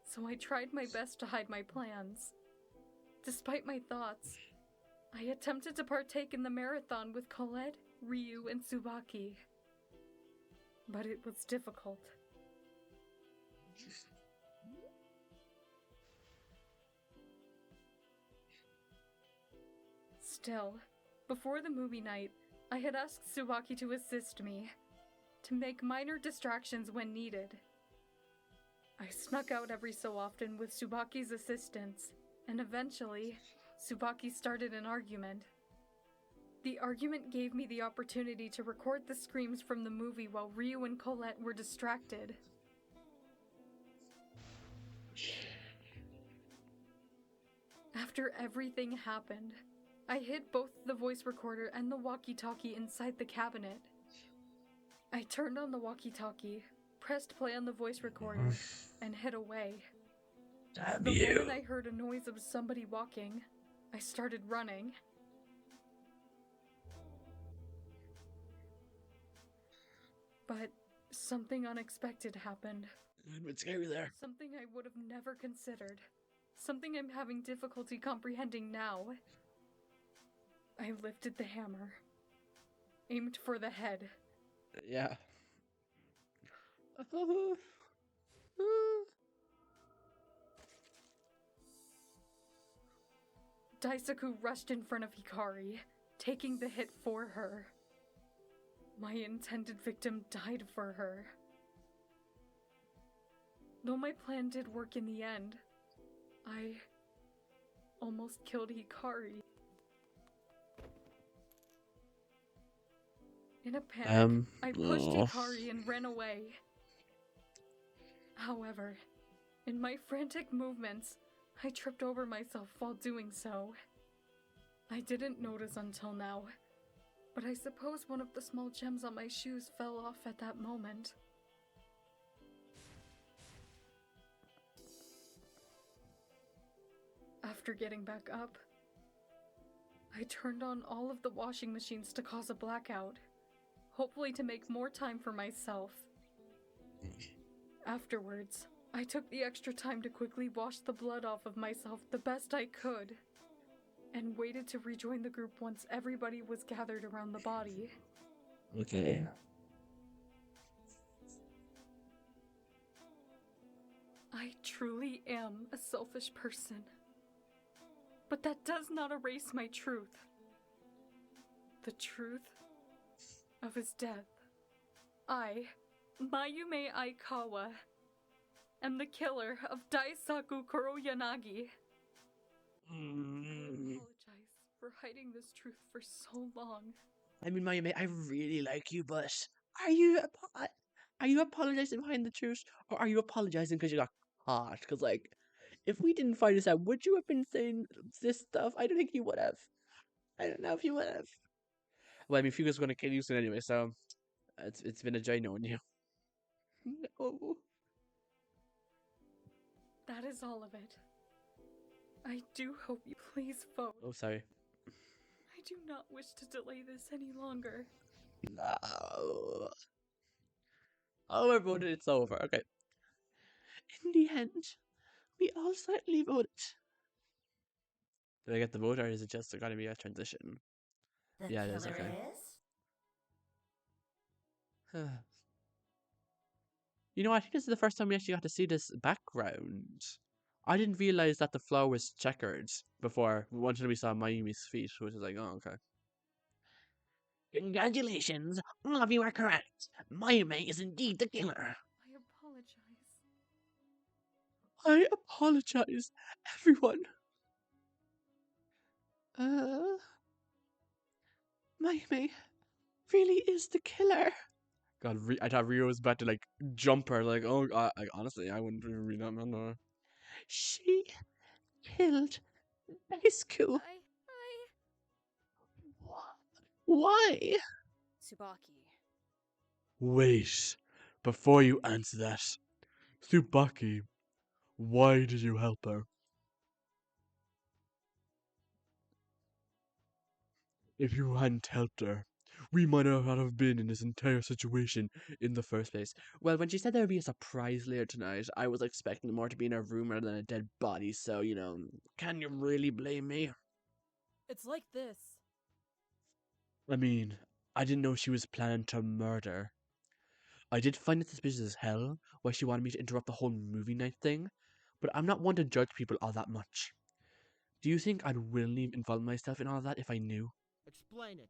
So I tried my best to hide my plans. Despite my thoughts, I attempted to partake in the marathon with Kolette, Ryu, and Tsubaki. But it was difficult. Still, before the movie night, I had asked Tsubaki to assist me, to make minor distractions when needed. I snuck out every so often with Tsubaki's assistance, and eventually, Tsubaki started an argument. The argument gave me the opportunity to record the screams from the movie while Ryu and Kolette were distracted. After everything happened, I hid both the voice recorder and the walkie-talkie inside the cabinet. I turned on the walkie-talkie, pressed play on the voice recorder, and hid away. The moment I heard a noise of somebody walking, I started running. But something unexpected happened. It's scary there. Something I would have never considered. Something I'm having difficulty comprehending now. I lifted the hammer, aimed for the head. Yeah. Daisaku rushed in front of Hikari, taking the hit for her. My intended victim died for her. Though my plan did work in the end, I almost killed Hikari. In a panic, I pushed Hikari and ran away. However, in my frantic movements, I tripped over myself while doing so. I didn't notice until now, but I suppose one of the small gems on my shoes fell off at that moment. After getting back up, I turned on all of the washing machines to cause a blackout, hopefully to make more time for myself. Afterwards, I took the extra time to quickly wash the blood off of myself the best I could, and waited to rejoin the group once everybody was gathered around the body. Okay. I truly am a selfish person. But that does not erase my truth. The truth of his death. I, Mayume Aikawa, am the killer of Daisaku Kuroyanagi. I apologize for hiding this truth for so long. I mean, Mayume, I really like you, but are you apologizing behind the truth, or are you apologizing because you got caught? Because, like, if we didn't find this out, would you have been saying this stuff? I don't think you would have. I don't know if you would have. Well, I mean, Fuga's going to kill you soon anyway, so it's been a joy knowing you. No. That is all of it. I do hope you please vote. Oh, sorry. I do not wish to delay this any longer. No. Oh, we're voted. It's over. Okay. In the end, we all slightly voted. Did I get the vote, or is it just going to be a transition? Yeah, it is. Okay. You know, I think this is the first time we actually got to see this background. I didn't realize that the floor was checkered before, until we saw Mayumi's feet, which is like, oh, okay. Congratulations, all of you are correct. Mayumi is indeed the killer. I apologize, everyone. Mayumi really is the killer. God, I thought Rio was about to, like, jump her. Like, oh, honestly, I wouldn't even read that, man. She killed Daisuke. Why? Tsubaki. Wait, before you answer that. Tsubaki, why did you help her? If you hadn't helped her, we might not have been in this entire situation in the first place. Well, when she said there would be a surprise later tonight, I was expecting more to be in her room rather than a dead body, so, can you really blame me? It's like this. I mean, I didn't know she was planning to murder. I did find it suspicious as hell why she wanted me to interrupt the whole movie night thing, but I'm not one to judge people all that much. Do you think I'd willingly involve myself in all that if I knew? Explain it.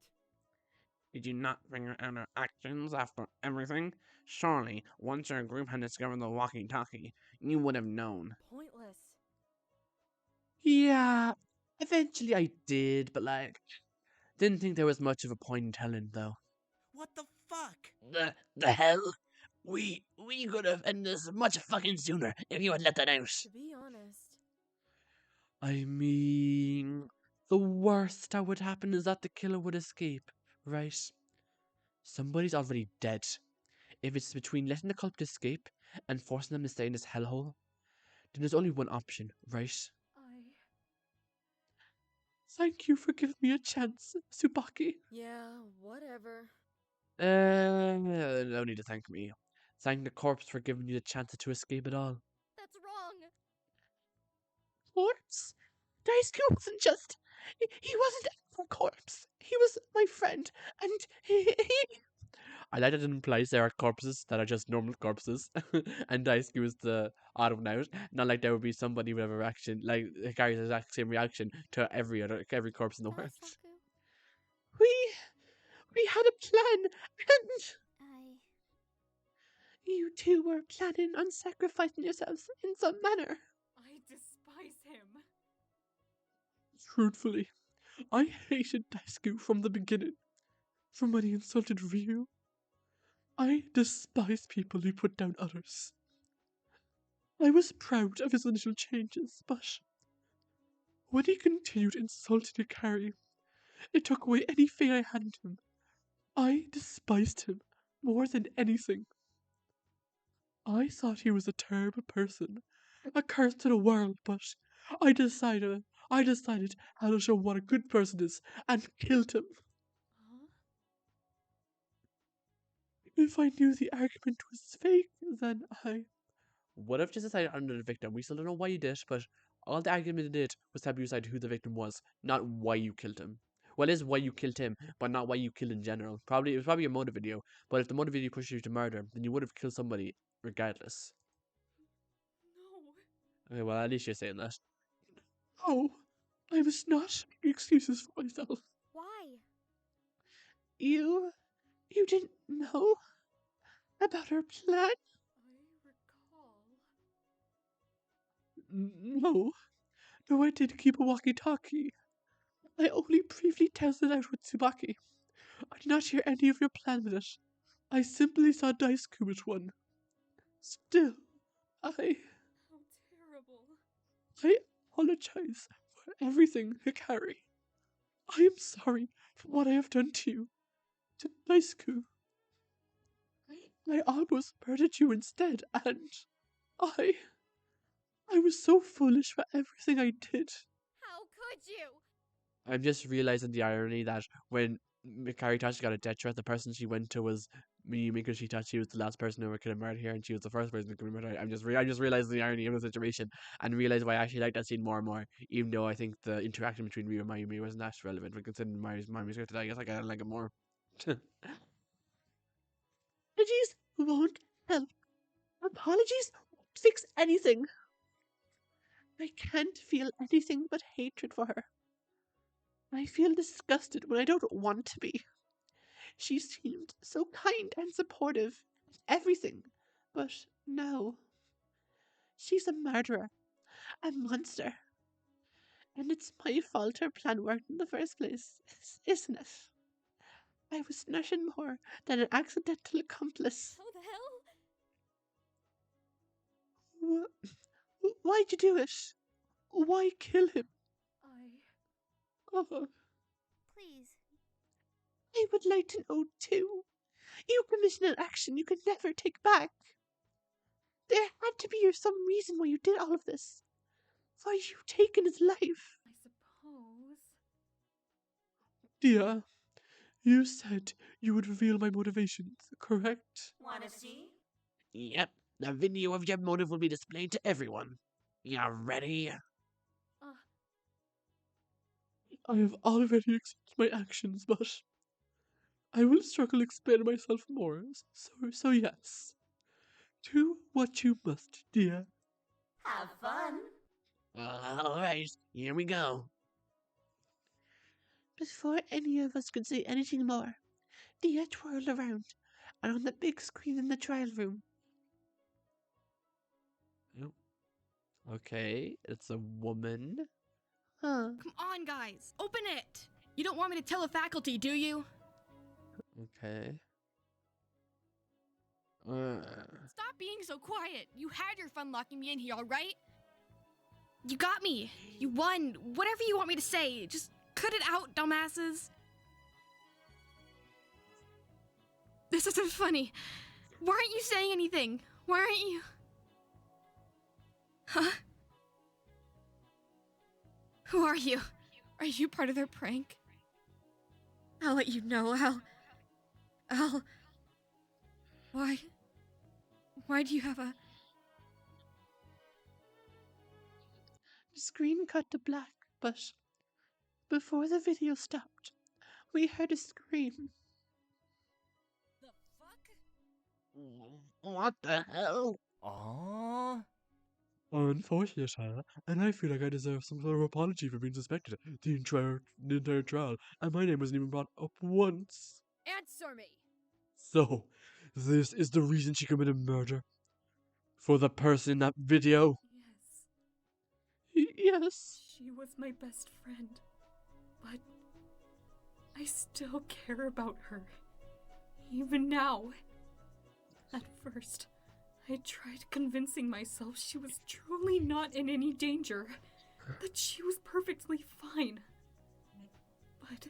Did you not figure out her actions after everything? Surely, once your group had discovered the walkie-talkie, you would have known. Pointless. Yeah, eventually I did, but didn't think there was much of a point in telling, though. What the fuck? The hell? We could have ended this much fucking sooner if you had let that out. To be honest. I mean, the worst that would happen is that the killer would escape, right? Somebody's already dead. If it's between letting the culprit escape and forcing them to stay in this hellhole, then there's only one option, right? Thank you for giving me a chance, Tsubaki. Yeah, whatever. No need to thank me. Thank the corpse for giving you the chance to escape at all. That's wrong. Corpse? Daisuke wasn't just... He wasn't a corpse. He was my friend, and he... I like that it implies there are corpses that are just normal corpses, and Daisuke is the odd one out. Not like there would be somebody with a reaction, like Hikari's exact same reaction to every corpse in the world. We had a plan, and... You two were planning on sacrificing yourselves in some manner. I despise him. Truthfully, I hated Daisuke from the beginning. From when he insulted Ryu. I despise people who put down others. I was proud of his initial changes, but when he continued insulting Hikari, it took away any faith I had in him. I despised him more than anything. I thought he was a terrible person, a curse to the world, but I decided how to show what a good person is, and killed him. If I knew the argument was fake, then I would have just decided under the victim. We still don't know why you did, but all the argument did was to have you decide who the victim was, not why you killed him. Well, it is why you killed him, but not why you killed in general. It was probably a motive video, but if the motive video pushed you to murder, then you would have killed somebody regardless. No. Okay, well, at least you're saying that. Oh, I must not make excuses for myself. Why? You didn't know about her plan? No, I did keep a walkie-talkie. I only briefly tested it out with Tsubaki. I did not hear any of your plan with it. I simply saw Daisuke with one. Still, How terrible. I apologize for everything, Hikari. I am sorry for what I have done to you, to Daisuke. I almost murdered you instead, and I was so foolish for everything I did. How could you? I'm just realizing the irony that when Hikari thought she got a death threat, the person she went to was Miyumi because she thought she was the last person who ever could have murdered her, and she was the first person who could have murdered her. I'm just realizing the irony of the situation, and realize why I actually like that scene more and more, even though I think the interaction between Ryu and Mayumi wasn't that relevant. But considering Mayumi's scripted, I guess I kind of like it more. Apologies won't help. Apologies won't fix anything. I can't feel anything but hatred for her. I feel disgusted when I don't want to be. She seemed so kind and supportive of everything, but no. She's a murderer, a monster. And it's my fault her plan worked in the first place, isn't it? I was nothing more than an accidental accomplice. How the hell? Why'd you do it? Why kill him? Oh. Please. I would like to know too. You committed an action you could never take back. There had to be some reason why you did all of this. Why you taken his life. I suppose. Dia, you said you would reveal my motivations, correct? Wanna see? Yep, the video of your motive will be displayed to everyone. You ready? I have already accepted my actions, but I will struggle explaining myself more, so yes. Do what you must, dear. Have fun. Alright, here we go. Before any of us could say anything more, Dia twirled around, and on the big screen in the trial room. Oh. Okay, it's a woman. Huh. Come on, guys, open it! You don't want me to tell the faculty, do you? Okay. Stop being so quiet! You had your fun locking me in here, alright? You got me! You won! Whatever you want me to say, just cut it out, dumbasses! This isn't funny. Why aren't you saying anything? Why aren't you... Huh? Who are you? Are you part of their prank? I'll let you know, I'll... Why do you have a... The screen cut to black, but before the video stopped, we heard a scream. What the hell? Aww. Unfortunate, and I feel like I deserve some sort of apology for being suspected the entire trial, and my name wasn't even brought up once. Answer me! So, this is the reason she committed murder? For the person in that video? Yes. She was my best friend, but I still care about her, even now. At first, I tried convincing myself she was truly not in any danger, that she was perfectly fine. But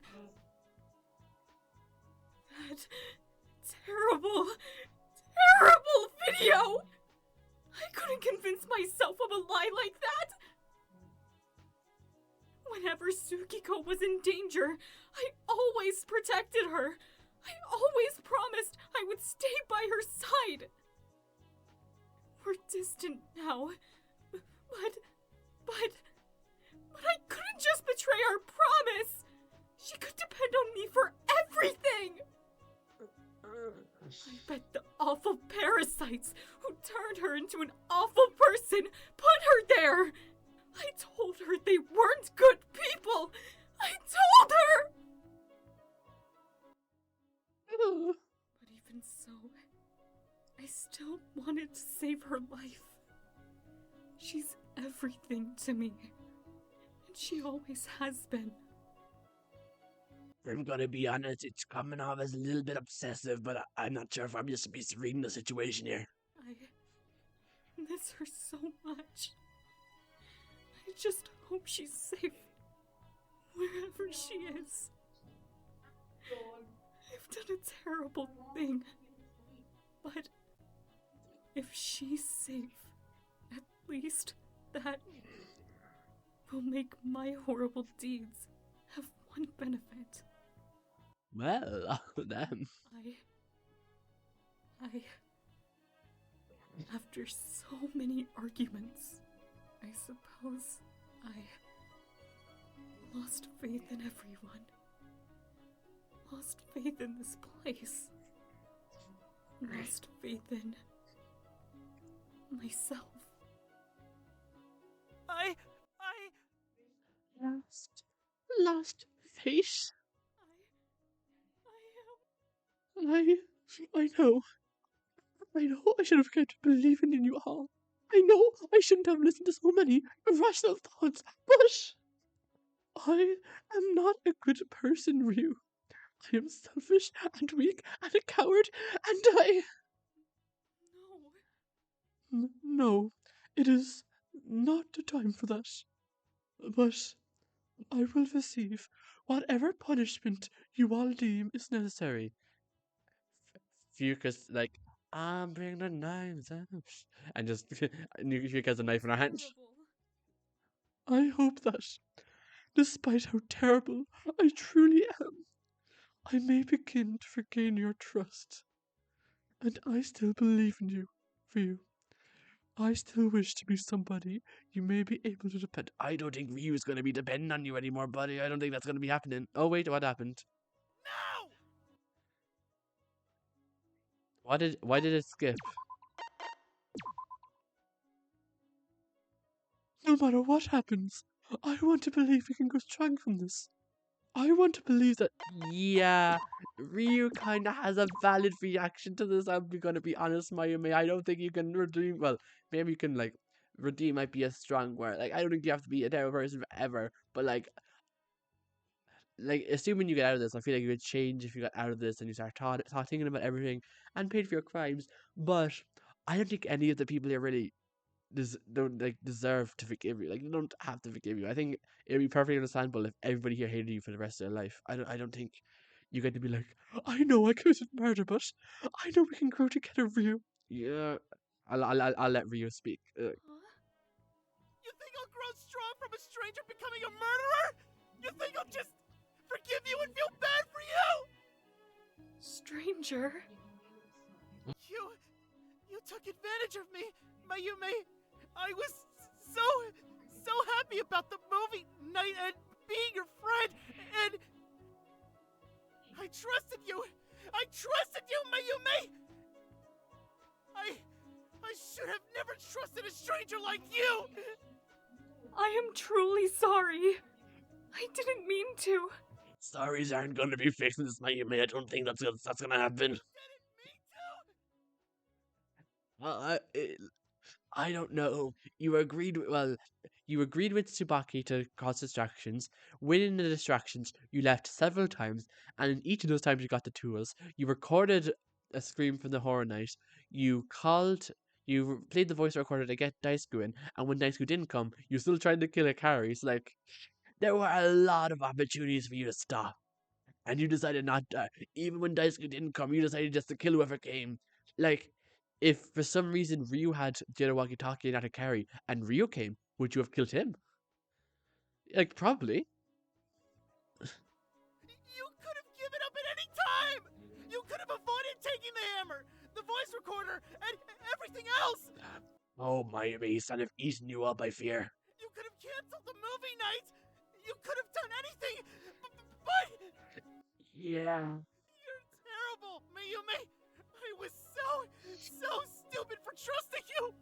that terrible video! I couldn't convince myself of a lie like that! Whenever Tsukiko was in danger, I always protected her. I always promised I would stay by her side. We're distant now, but I couldn't just betray our promise. She could depend on me for everything. I bet the awful parasites who turned her into an awful person put her there. I told her they weren't good people. I told her. But even so, I still wanted to save her life. She's everything to me, and she always has been. I'm gonna be honest, it's coming off as a little bit obsessive, but I'm not sure if I'm just misreading the situation here. I miss her so much. I just hope she's safe, wherever she is. I've done a terrible thing, but if she's safe, at least that will make my horrible deeds have one benefit. Well, then. After so many arguments, I suppose I lost faith in everyone. Lost faith in this place. Lost faith in myself. Lost faith? I know. I know I should have kept believing in you all. I know I shouldn't have listened to so many irrational thoughts, but I am not a good person, Ryu. I am selfish and weak and a coward, and I... No, it is not the time for that. But I will receive whatever punishment you all deem is necessary. Fuka's like, I'm bringing the knives out. And just, Fuka has a knife in her hand. I hope that, despite how terrible I truly am, I may begin to regain your trust. And I still believe in you, for you. I still wish to be somebody you may be able to depend. I don't think Ryu's going to be dependent on you anymore, buddy. I don't think that's going to be happening. Oh, wait, what happened? Why did it skip? No matter what happens, I want to believe we can go strong from this. I want to believe that, yeah, Ryu kind of has a valid reaction to this. I'm going to be honest, Mayumi. I don't think you can redeem. Well, maybe you can, like, redeem might be a strong word. Like, I don't think you have to be a terrible person forever. But, like, assuming you get out of this, I feel like you would change if you got out of this and you start thinking about everything and paid for your crimes. But I don't think any of the people here really don't deserve to forgive you. Like, they don't have to forgive you. I think it'd be perfectly understandable if everybody here hated you for the rest of their life. I don't think you get to be like, I know I committed murder, but I know we can grow together, Ryu. Yeah, I'll let Ryu speak. You think I'll grow strong from a stranger becoming a murderer? You think I'll just forgive you and feel bad for you? Stranger? You took advantage of me, Mayume. I was so happy about the movie night and being your friend, and I trusted you. I trusted you, Mayume. I should have never trusted a stranger like you. I am truly sorry. I didn't mean to. Sorries aren't going to be fixing this, Mayume. I don't think that's going to happen. I don't know. You agreed with Tsubaki to cause distractions. Within the distractions, you left several times, and in each of those times you got the tools. You recorded a scream from the horror night. You played the voice recorder to get Daisuke in, and when Daisuke didn't come, you still tried to kill Hikari. So, like, there were a lot of opportunities for you to stop. And you decided not to. Even when Daisuke didn't come, you decided just to kill whoever came. Like, if for some reason Ryu had the other walkie-talkie and not Hikari, and Ryu came, would you have killed him? Like, probably. You could have given up at any time! You could have avoided taking the hammer, the voice recorder, and everything else! Oh, Mayumi, son have eaten you up, I fear. You could have canceled the movie night! You could have done anything, but... Yeah. You're terrible, Mayumi! I was so stupid for trusting you!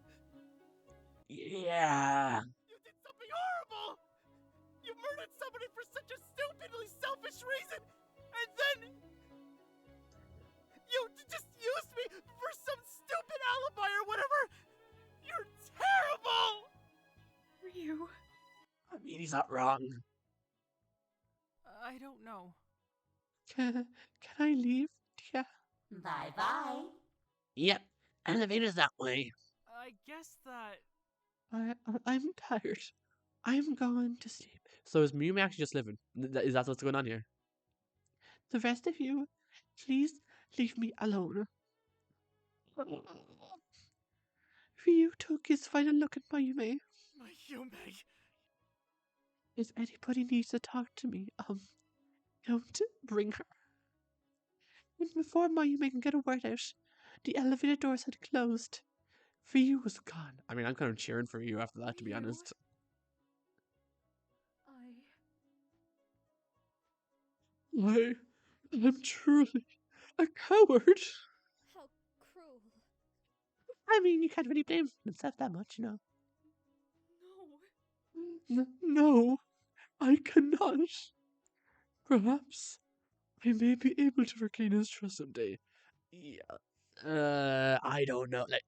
Yeah. You did something horrible! You murdered somebody for such a stupidly selfish reason! And then... You just used me for some stupid alibi or whatever! You're terrible! Ryu. I mean, he's not wrong. I don't know. Can I leave, dear? Bye-bye. Yep, elevator's that way. I guess that... I'm tired. I'm going to sleep. So is Mayumi actually just living? Is that what's going on here? The rest of you, please leave me alone. Ryu took his final look at Mayume. Mayume... If anybody needs to talk to me, don't bring her. And before Mayume can get a word out, the elevator doors had closed. Ryu was gone. I mean, I'm kind of cheering for you after that, to be honest. I am truly a coward. How cruel. I mean, you can't really blame himself that much, you know. No, I cannot. Perhaps I may be able to regain his trust someday. Yeah. I don't know. Like,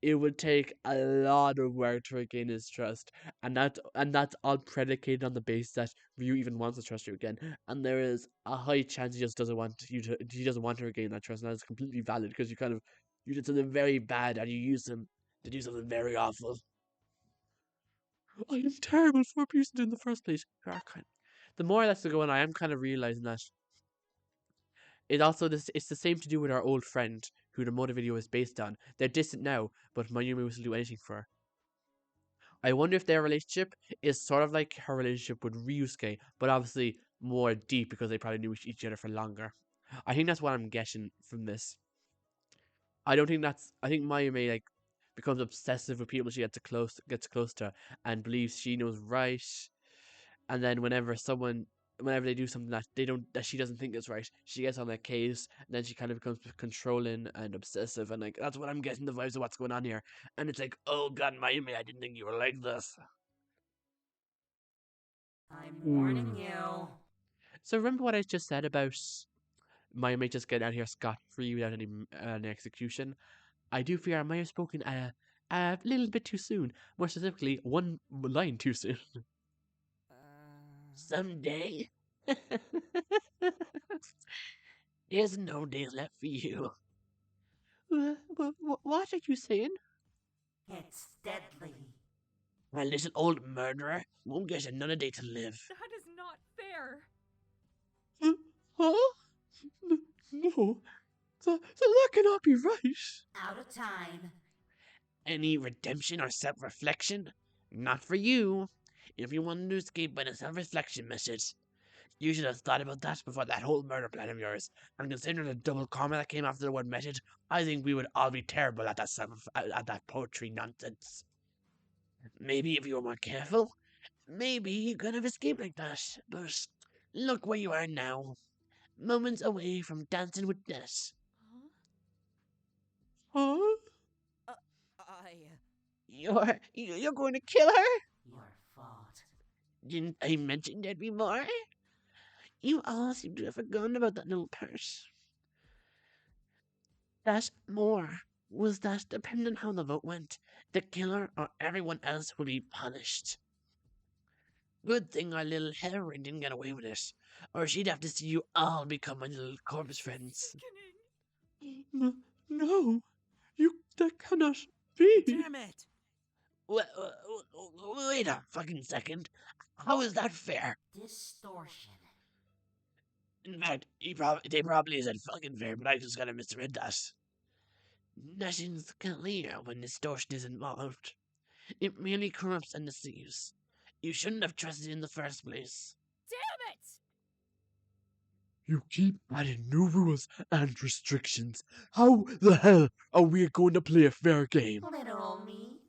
it would take a lot of work to regain his trust, and that's all predicated on the basis that Ryu even wants to trust you again. And there is a high chance he just doesn't want he doesn't want to regain that trust, and that's completely valid because you did something very bad and you used him to do something very awful. I am terrible for abusing in the first place. the more that's going, I am kind of realizing that it's the same to do with our old friend who the motive video is based on. They're distant now, but Mayumi will do anything for her. I wonder if their relationship is sort of like her relationship with Ryusuke, but obviously more deep because they probably knew each other for longer. I think that's what I'm guessing from this. I think Mayumi like becomes obsessive with people she gets close to and believes she knows right, and then whenever they do something that she doesn't think is right, she gets on their case, and then she kind of becomes controlling and obsessive, and like that's what I'm getting the vibes of what's going on here. And it's like, oh god, Mayumi, I didn't think you were like this. I'm warning you. So remember what I just said about Mayumi just getting out here scot-free without any execution? I do fear I might have spoken a little bit too soon. More specifically, one line too soon. Someday. There's no days left for you. What are you saying? It's deadly. A little old murderer won't get another day to live. That is not fair. Huh? No. That cannot be right. Out of time. Any redemption or self-reflection? Not for you. If you wanted to escape by the self-reflection method, you should have thought about that before that whole murder plan of yours. And considering the double comma that came after the word method, I think we would all be terrible at that poetry nonsense. Maybe if you were more careful, maybe you could have escaped like that. But look where you are now. Moments away from dancing with death. Huh? You're going to kill her? Your fault. Didn't I mention there'd be more? You all seem to have forgotten about that little purse. That more was that, depending on how the vote went, the killer or everyone else will be punished. Good thing our little heroine didn't get away with it, or she'd have to see you all become my little corpse friends. No, that cannot be. Damn it! Wait a fucking second. How is that fair? Distortion. In fact, they probably said fucking fair, but I just gotta misread that. Nothing's clear when distortion is involved. It merely corrupts and deceives. You shouldn't have trusted in the first place. Damn it! You keep adding new rules and restrictions. How the hell are we going to play a fair game? Little me.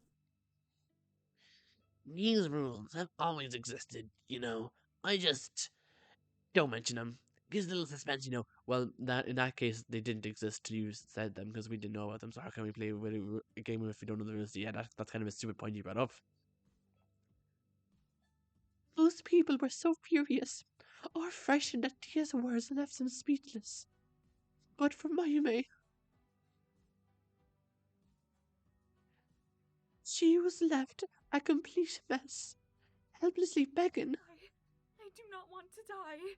These rules have always existed, you know. I just don't mention them. Gives a little suspense, you know. Well, in that case, they didn't exist till you said them because we didn't know about them. So how can we play a game if we don't know the rules? Yeah, that's kind of a stupid point you brought up. Most people were so furious or frightened that Tia's words left them speechless. But for Mayume, she was left a complete mess, helplessly begging. I do not want to die.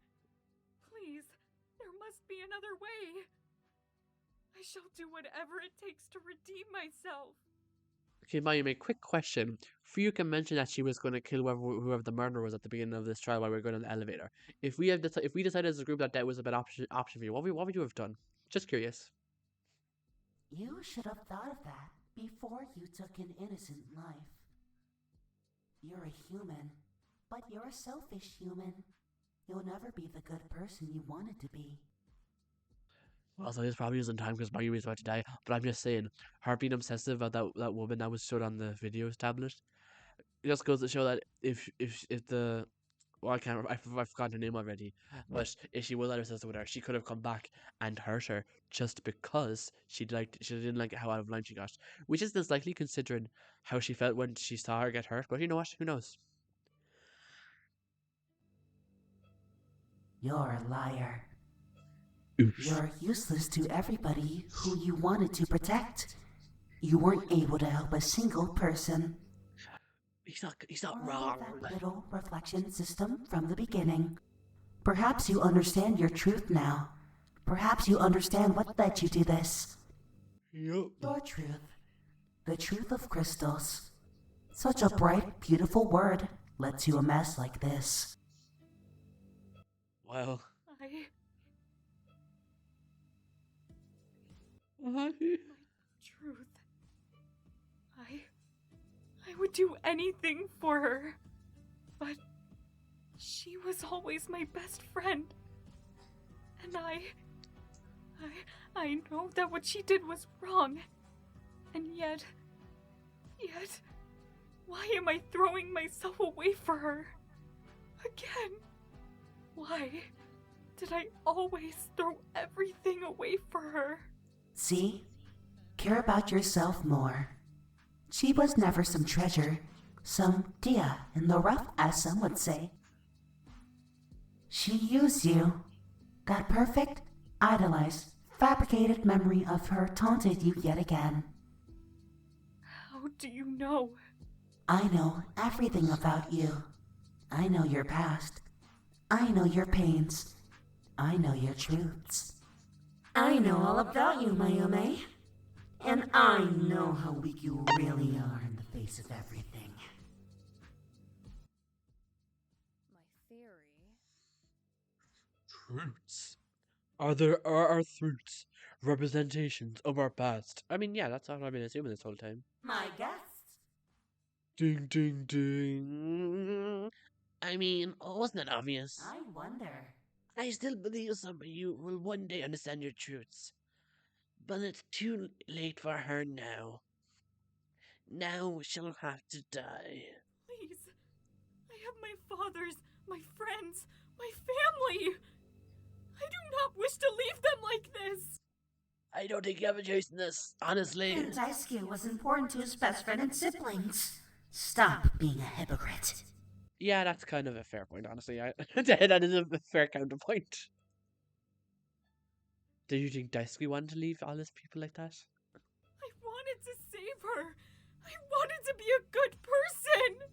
Please, there must be another way. I shall do whatever it takes to redeem myself. Okay, Mayume, quick question. Fuyuka mentioned that she was going to kill whoever the murderer was at the beginning of this trial while we were going on the elevator. If we decided as a group that was a bad option for you, what would you have done? Just curious. You should have thought of that before you took an innocent life. You're a human, but you're a selfish human. You'll never be the good person you wanted to be. Also, this probably isn't time because Mayumi is about to die, but I'm just saying, her being obsessive about that woman that was showed on the videos tablet, it just goes to show that if the, well, I've forgotten her name already, but if she was that obsessive with her, she could have come back and hurt her just because she didn't like how out of line she got, which is less likely considering how she felt when she saw her get hurt, but you know what, who knows? You're a liar. Oops. You're useless to everybody who you wanted to protect. You weren't able to help a single person. He's not wrong. That little reflection system from the beginning. Perhaps you understand your truth now. Perhaps you understand what led you to this. Yep. Your truth. The truth of crystals. Such a bright, beautiful word led to a mess like this. Well. My truth. I would do anything for her. But she was always my best friend. And I know that what she did was wrong. And yet, why am I throwing myself away for her? Again? Why did I always throw everything away for her? See? Care about yourself more. She was never some treasure, some deer in the rough, as some would say. She used you. That perfect, idolized, fabricated memory of her taunted you yet again. How do you know? I know everything about you. I know your past. I know your pains. I know your truths. I know all about you, Mayume. And I know how weak you really are in the face of everything. My theory. Truths. Are our truths representations of our past? I mean, yeah, that's what I've been assuming this whole time. My guess. Ding, ding, ding. I mean, wasn't it obvious? I wonder. I still believe some of you will one day understand your truths. But it's too late for her now. Now she'll have to die. Please. I have my father's, my friends, my family. I do not wish to leave them like this. I don't think you have a choice in this, honestly. And Daisuke was important to his best friend and siblings. Stop being a hypocrite. Yeah, that's kind of a fair point, honestly. That is a fair counterpoint. Do you think Daisuke wanted to leave all his people like that? I wanted to save her. I wanted to be a good person.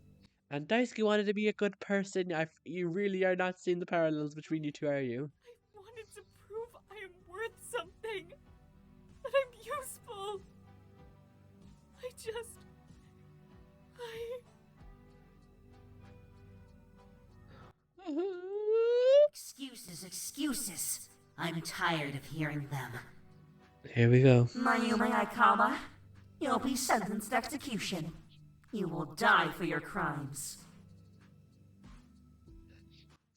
And Daisuke wanted to be a good person. You really are not seeing the parallels between you two, are you? I wanted to prove I am worth something. That I'm useful. Excuses. I'm tired of hearing them. Here we go. Mayume Aikama, you'll be sentenced to execution. You will die for your crimes.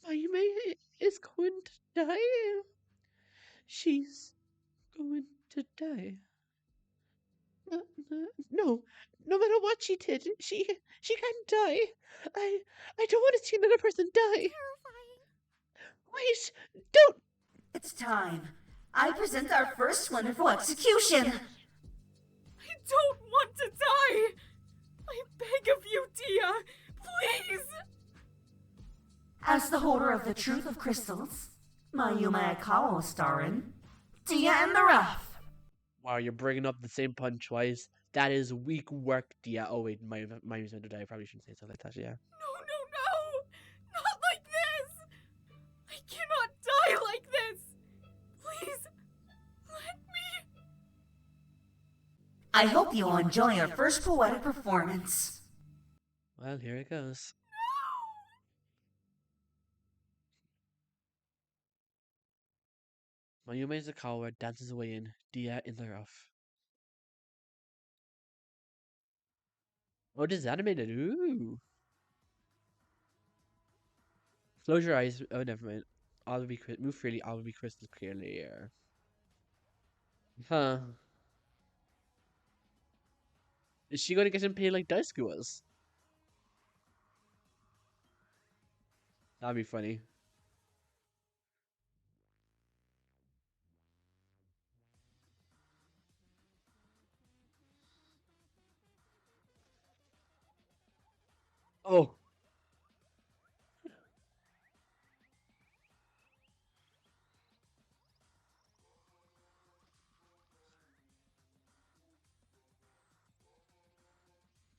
Mayume is going to die. She's going to die. No, no matter what she did, she can't die. I don't want to see another person die. Wait, don't. It's time. I present our first wonderful execution. I don't want to die. I beg of you, Dia, please. As the holder of the truth of crystals, Mayume Aikama will star in Dia and the Rough. Wow, you're bringing up the same punch twice. That is weak work, Dia. Oh wait, my going to die. I probably shouldn't say something like that, yeah. No. Not like this. I cannot die like this. Please, let me. I hope you'll enjoy our first poetic performance. Well, here it goes. Mayume is a coward, dances away in Dia in the Rough. Oh, this is animated. Ooh. Close your eyes. Oh, never mind. All will be move freely. All will be crystal clear. Huh? Is she going to get him paid like Daisuke was? That'd be funny. Oh.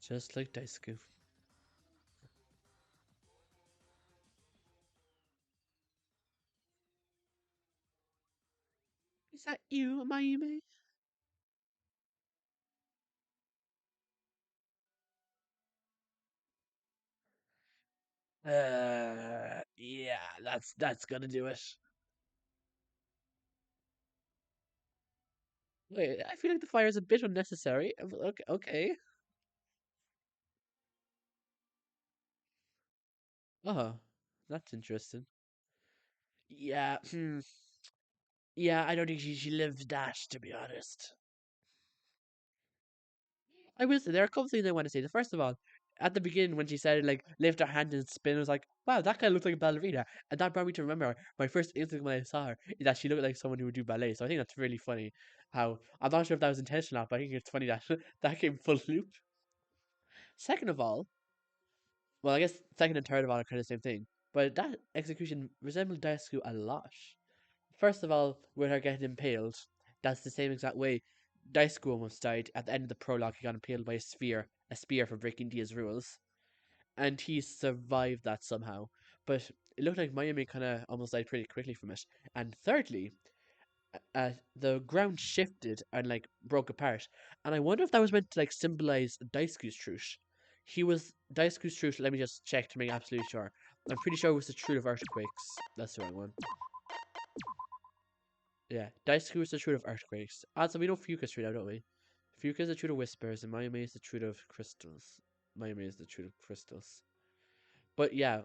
Just like Daisuke. Is that you, Mayume? Yeah, that's gonna do it. Wait, I feel like the fire is a bit unnecessary. Okay, okay. Oh, that's interesting. Yeah, yeah, I don't think she lived that, to be honest. I will say there are a couple things I want to say. The first of all, at the beginning when she said like lift her hand and spin, I was like, wow, that kind of looks like a ballerina, and that brought me to remember my first instinct when I saw her is that she looked like someone who would do ballet. So I think that's really funny. How I'm not sure if that was intentional, but I think it's funny that that came full loop. Second of all, well, I guess second and third of all are kind of the same thing, but that execution resembled Daisuke a lot. First of all, with her getting impaled, that's the same exact way Daisuke almost died. At the end of the prologue, he got impaled by a spear for breaking Dia's rules. And he survived that somehow. But it looked like Mayumi kind of almost died pretty quickly from it. And thirdly, the ground shifted and like broke apart. And I wonder if that was meant to like symbolize Daisuke's truth. Daisuke's truth. Let me just check to make absolutely sure. I'm pretty sure it was the truth of earthquakes. That's the right one. Yeah, Daisuke is the truth of earthquakes. Also, we know Fuuka's true now, don't we? Fuuka is the truth of whispers, and Mayumi is the truth of crystals. Mayumi is the truth of crystals. But yeah,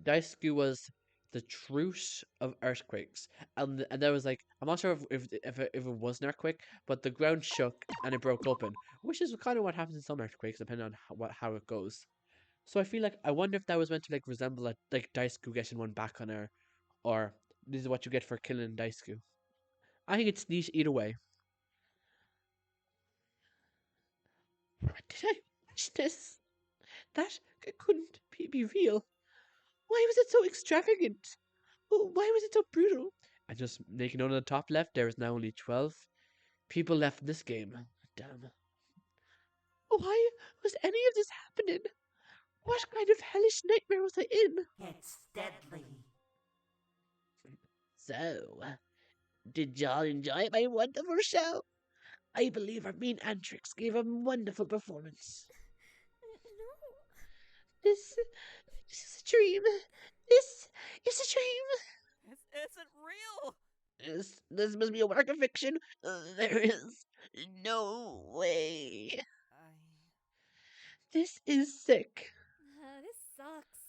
Daisuke was the truth of earthquakes, and there was like I'm not sure if it was an earthquake, but the ground shook and it broke open, which is kind of what happens in some earthquakes, depending on how it goes. So I feel like I wonder if that was meant to like resemble like Daisuke getting one back on her, or this is what you get for killing Daisuke. I think it's neat either way. Did I watch this? That couldn't be real. Why was it so extravagant? Why was it so brutal? And just making note on the top left, there is now only 12 people left in this game. Damn. Why was any of this happening? What kind of hellish nightmare was I in? It's deadly. So, did y'all enjoy my wonderful show? I believe our main Antrix gave a wonderful performance. This is a dream. This is a dream. This isn't real. This must be a work of fiction. There is no way. This is sick. This sucks.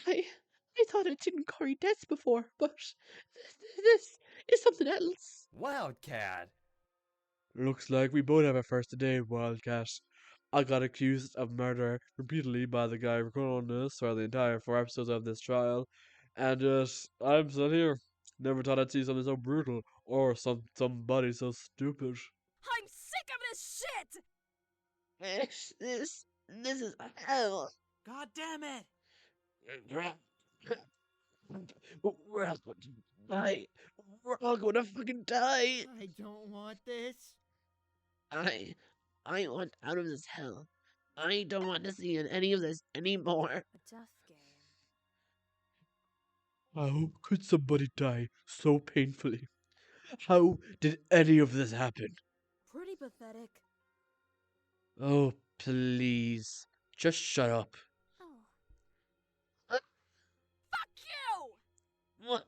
I thought I'd seen Cory deaths before, but this is something else. Wildcat. Looks like we both have a first today, Wildcat. I got accused of murder repeatedly by the guy recording this for the entire 4 episodes of this trial, and I'm still here. Never thought I'd see something so brutal or somebody so stupid. I'm sick of this shit! This is hell. God damn it! We're all going to die. We're all going to fucking die. I don't want this. I want out of this hell. I don't want to see any of this anymore. A tough game. How could somebody die so painfully? How did any of this happen? Pretty pathetic. Oh, please. Just shut up. Fuck you!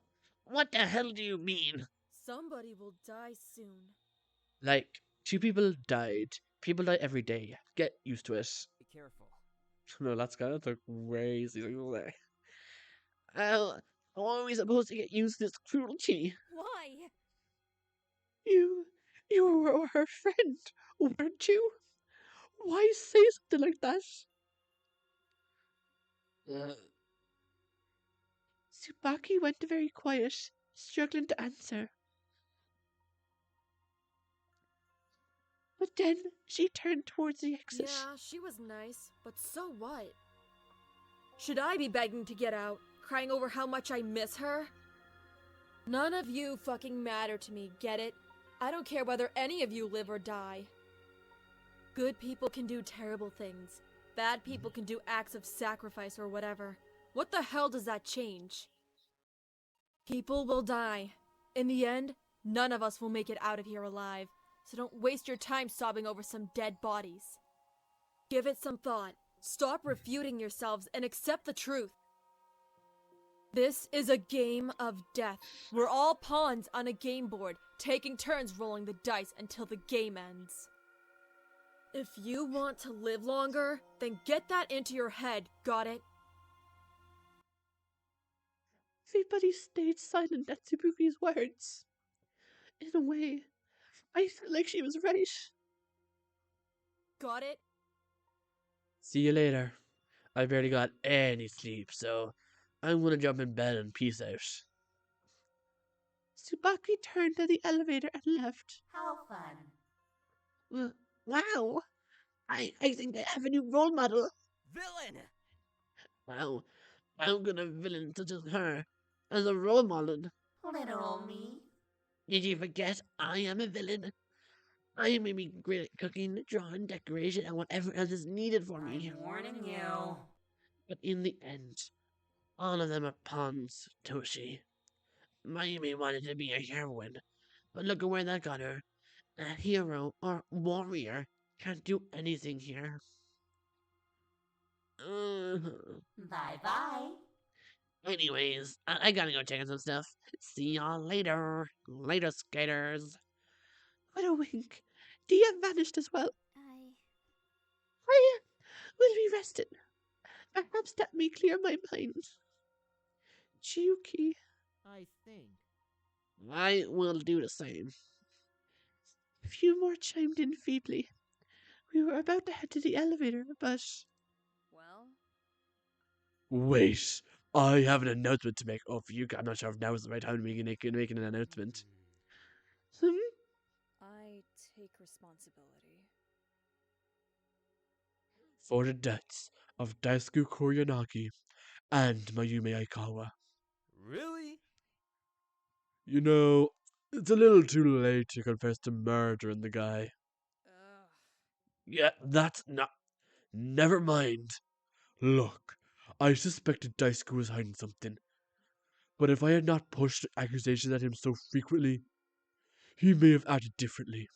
What the hell do you mean? Somebody will die soon. Like, 2 people died. People die every day. Get used to it. Be careful. No, that's kind of the crazy thing to say. How are we supposed to get used to this cruelty? Why? You were her friend, weren't you? Why say something like that? Tsubaki went very quiet, struggling to answer. But then she turned towards the exit. Yeah, she was nice, but so what? Should I be begging to get out, crying over how much I miss her? None of you fucking matter to me, get it? I don't care whether any of you live or die. Good people can do terrible things. Bad people can do acts of sacrifice or whatever. What the hell does that change? People will die. In the end, none of us will make it out of here alive. So don't waste your time sobbing over some dead bodies. Give it some thought. Stop refuting yourselves and accept the truth. This is a game of death. We're all pawns on a game board, taking turns rolling the dice until the game ends. If you want to live longer, then get that into your head, got it? Everybody stayed silent at Tsubuki's words. In a way, I felt like she was right. Got it? See you later. I barely got any sleep, so I'm gonna jump in bed and peace out. Tsubaki turned to the elevator and left. How fun. Wow! I think I have a new role model. Villain! Wow, I'm gonna villain such as her as a role model. Little me. Did you forget I am a villain? I may be great at cooking, drawing, decoration, and whatever else is needed for me. I'm warning you. But in the end, all of them are pawns, Toshi. Mayumi wanted to be a heroine, but look at where that got her. A hero or warrior can't do anything here. Bye-bye. Anyways, I gotta go check out some stuff. See y'all later. Later, skaters. What a wink. Dia vanished as well. I will be rested. Perhaps that may clear my mind. Chiyuki. I think. I will do the same. A few more chimed in feebly. We were about to head to the elevator, but... Well? Wait, I have an announcement to make. Oh, for you, I'm not sure if now is the right time to make an announcement. I take responsibility. For the deaths of Daisuke Koryanagi and Mayume Aikawa. Really? You know, it's a little too late to confess to murdering the guy. Yeah, that's not... Never mind. Look, I suspected Daisuke was hiding something. But if I had not pushed accusations at him so frequently, he may have acted differently.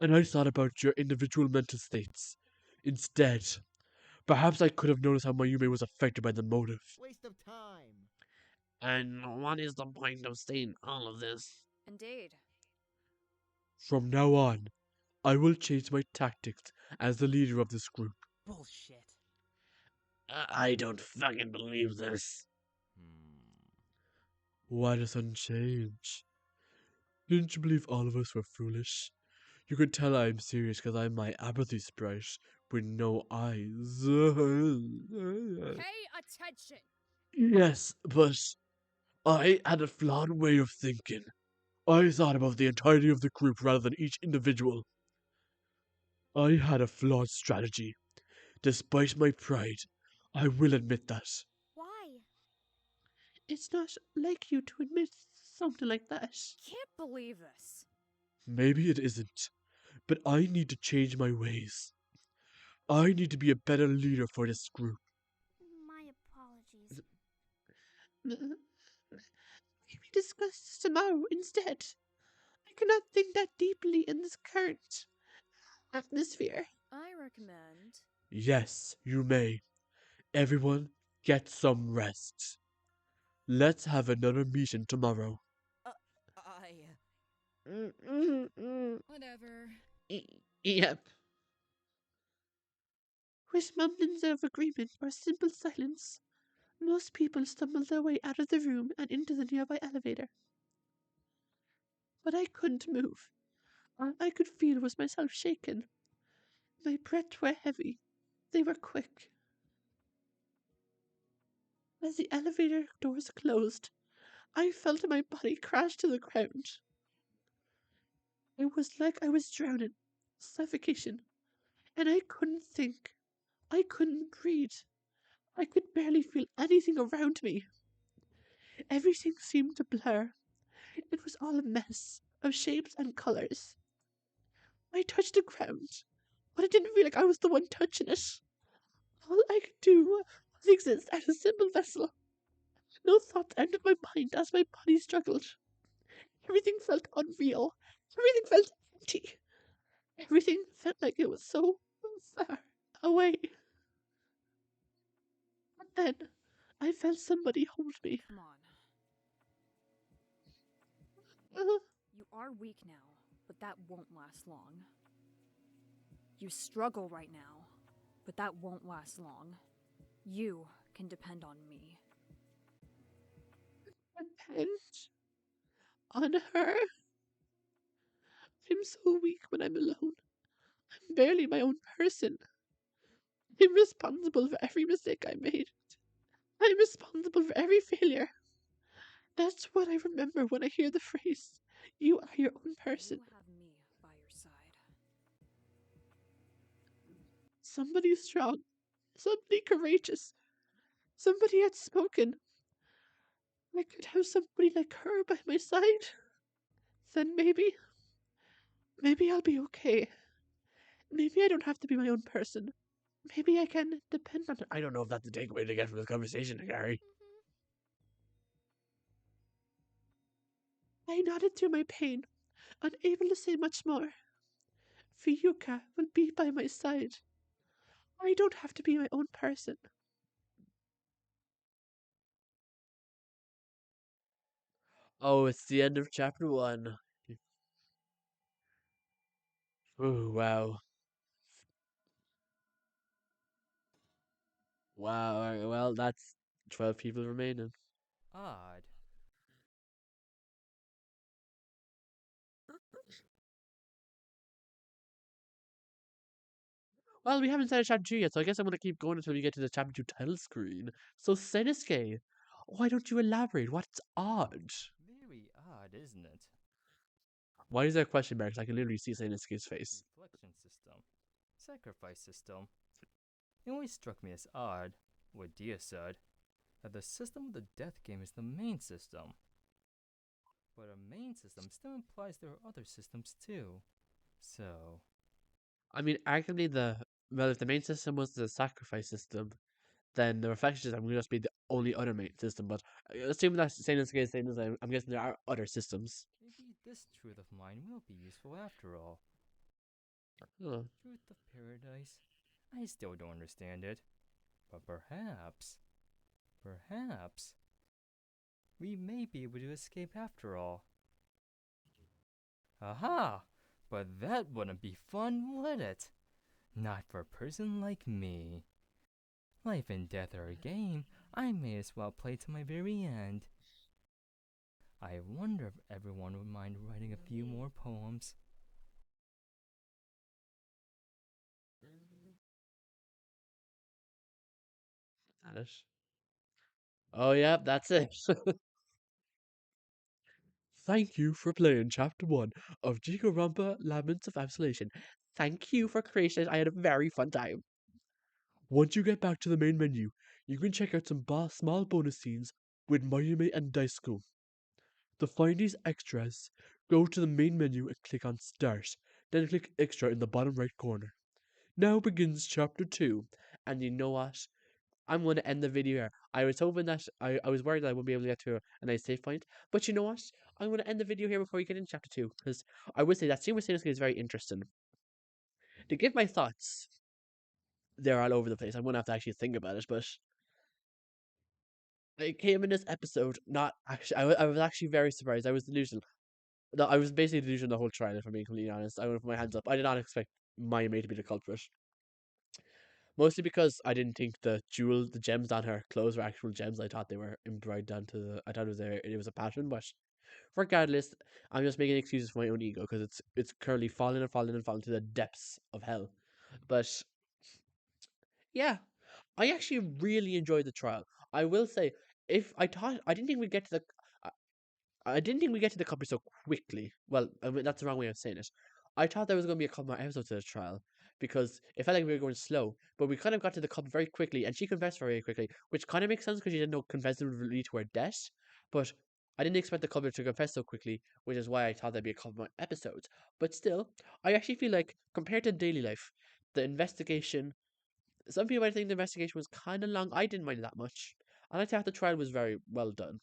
And I thought about your individual mental states. Instead, perhaps I could have noticed how Mayume was affected by the motive. Waste of time. And what is the point of saying all of this? Indeed. From now on, I will change my tactics as the leader of this group. Bullshit. I don't fucking believe this. Why the sudden change? Didn't you believe all of us were foolish? You could tell I'm serious because I'm my apathy sprite with no eyes. Pay attention! Yes, but I had a flawed way of thinking. I thought about the entirety of the group rather than each individual. I had a flawed strategy. Despite my pride, I will admit that. Why? It's not like you to admit something like that. Can't believe this. Maybe it isn't, but I need to change my ways. I need to be a better leader for this group. My apologies. Maybe discuss this tomorrow instead. I cannot think that deeply in this current atmosphere. I recommend... Yes, you may. Everyone, get some rest. Let's have another meeting tomorrow. Whatever. Yep. With mumblings of agreement or simple silence, most people stumbled their way out of the room and into the nearby elevator. But I couldn't move. All I could feel was myself shaken. My breaths were heavy. They were quick. As the elevator doors closed, I felt my body crash to the ground. It was like I was drowning, suffocation, and I couldn't think. I couldn't breathe. I could barely feel anything around me. Everything seemed to blur. It was all a mess of shapes and colors. I touched the ground, but it didn't feel like I was the one touching it. All I could do was exist as a simple vessel. No thoughts entered my mind as my body struggled. Everything felt unreal. Everything felt empty. Everything felt like it was so far away. But then, I felt somebody hold me. Come on. Uh, You are weak now, but that won't last long. You struggle right now, but that won't last long. You can depend on me. Depend on her? I'm so weak when I'm alone. I'm barely my own person. I'm responsible for every mistake I made. I'm responsible for every failure. That's what I remember when I hear the phrase, you are your own person. You have me by your side. Somebody strong, somebody courageous, somebody outspoken. I could have somebody like her by my side. Then maybe I'll be okay. Maybe I don't have to be my own person. Maybe I can depend on her. I don't know if that's the takeaway to get from this conversation, Hikari. I nodded through my pain, unable to say much more. Fuyuka will be by my side. I don't have to be my own person. Oh, it's the end of chapter 1. Oh, wow. Wow, alright, well, that's 12 people remaining. Odd. Well, we haven't started chapter 2 yet, so I guess I'm going to keep going until we get to the chapter 2 title screen. So, Senisuke, why don't you elaborate? What's odd? Very odd, isn't it? Why is there question marks? I can literally see Senisuke's face. Reflection system. Sacrifice system. It always struck me as odd, what Dia said, that the system of the death game is the main system. But a main system still implies there are other systems too. So... I mean, arguably if the main system was the sacrifice system, then the reflection system would just be the only other main system. But assuming that Senisuke is saying this, I'm guessing there are other systems. maybe this truth of mine will be useful after all. Huh. Truth of paradise? I still don't understand it. But perhaps, we may be able to escape after all. Aha! But that wouldn't be fun, would it? Not for a person like me. Life and death are a game I may as well play to my very end. I wonder if everyone would mind writing a few more poems. That it? Oh, yeah, that's it. Thank you for playing Chapter 1 of Jikoronpa Laments of Isolation. Thank you for creating it. I had a very fun time. Once you get back to the main menu, you can check out some small bonus scenes with Mayume and Daisuke. To find these extras, go to the main menu and click on Start, then click Extra in the bottom right corner. Now begins Chapter 2, and you know what? I'm going to end the video here. I was hoping that I was worried that I wouldn't be able to get to a nice save point, but you know what? I'm going to end the video here before we get into Chapter 2, because I would say that scene with Sasuke is very interesting. To give my thoughts, they're all over the place. I'm going to have to actually think about it, but I came in this episode not actually. I was actually very surprised. I was delusional. No, I was basically delusional the whole trial, if I'm being completely honest. I want to put my hands up. I did not expect my mate to be the culprit. Mostly because I didn't think the gems on her clothes were actual gems. I thought they were embroidered onto the. I thought it was a pattern, but regardless, I'm just making excuses for my own ego because it's currently falling and falling and falling to the depths of hell. But yeah, I actually really enjoyed the trial. I will say, if I thought I didn't think we'd get to the. I didn't think we get to the copper so quickly. Well, I mean, that's the wrong way of saying it. I thought there was going to be a couple more episodes to the trial because it felt like we were going slow, but we kind of got to the cup very quickly, and she confessed very quickly, which kind of makes sense because she didn't know confessing would lead to her death. But I didn't expect the couple to confess so quickly, which is why I thought there'd be a couple more episodes. But still, I actually feel like compared to daily life, the investigation. Some people might think the investigation was kind of long. I didn't mind it that much, and I thought the trial was very well done.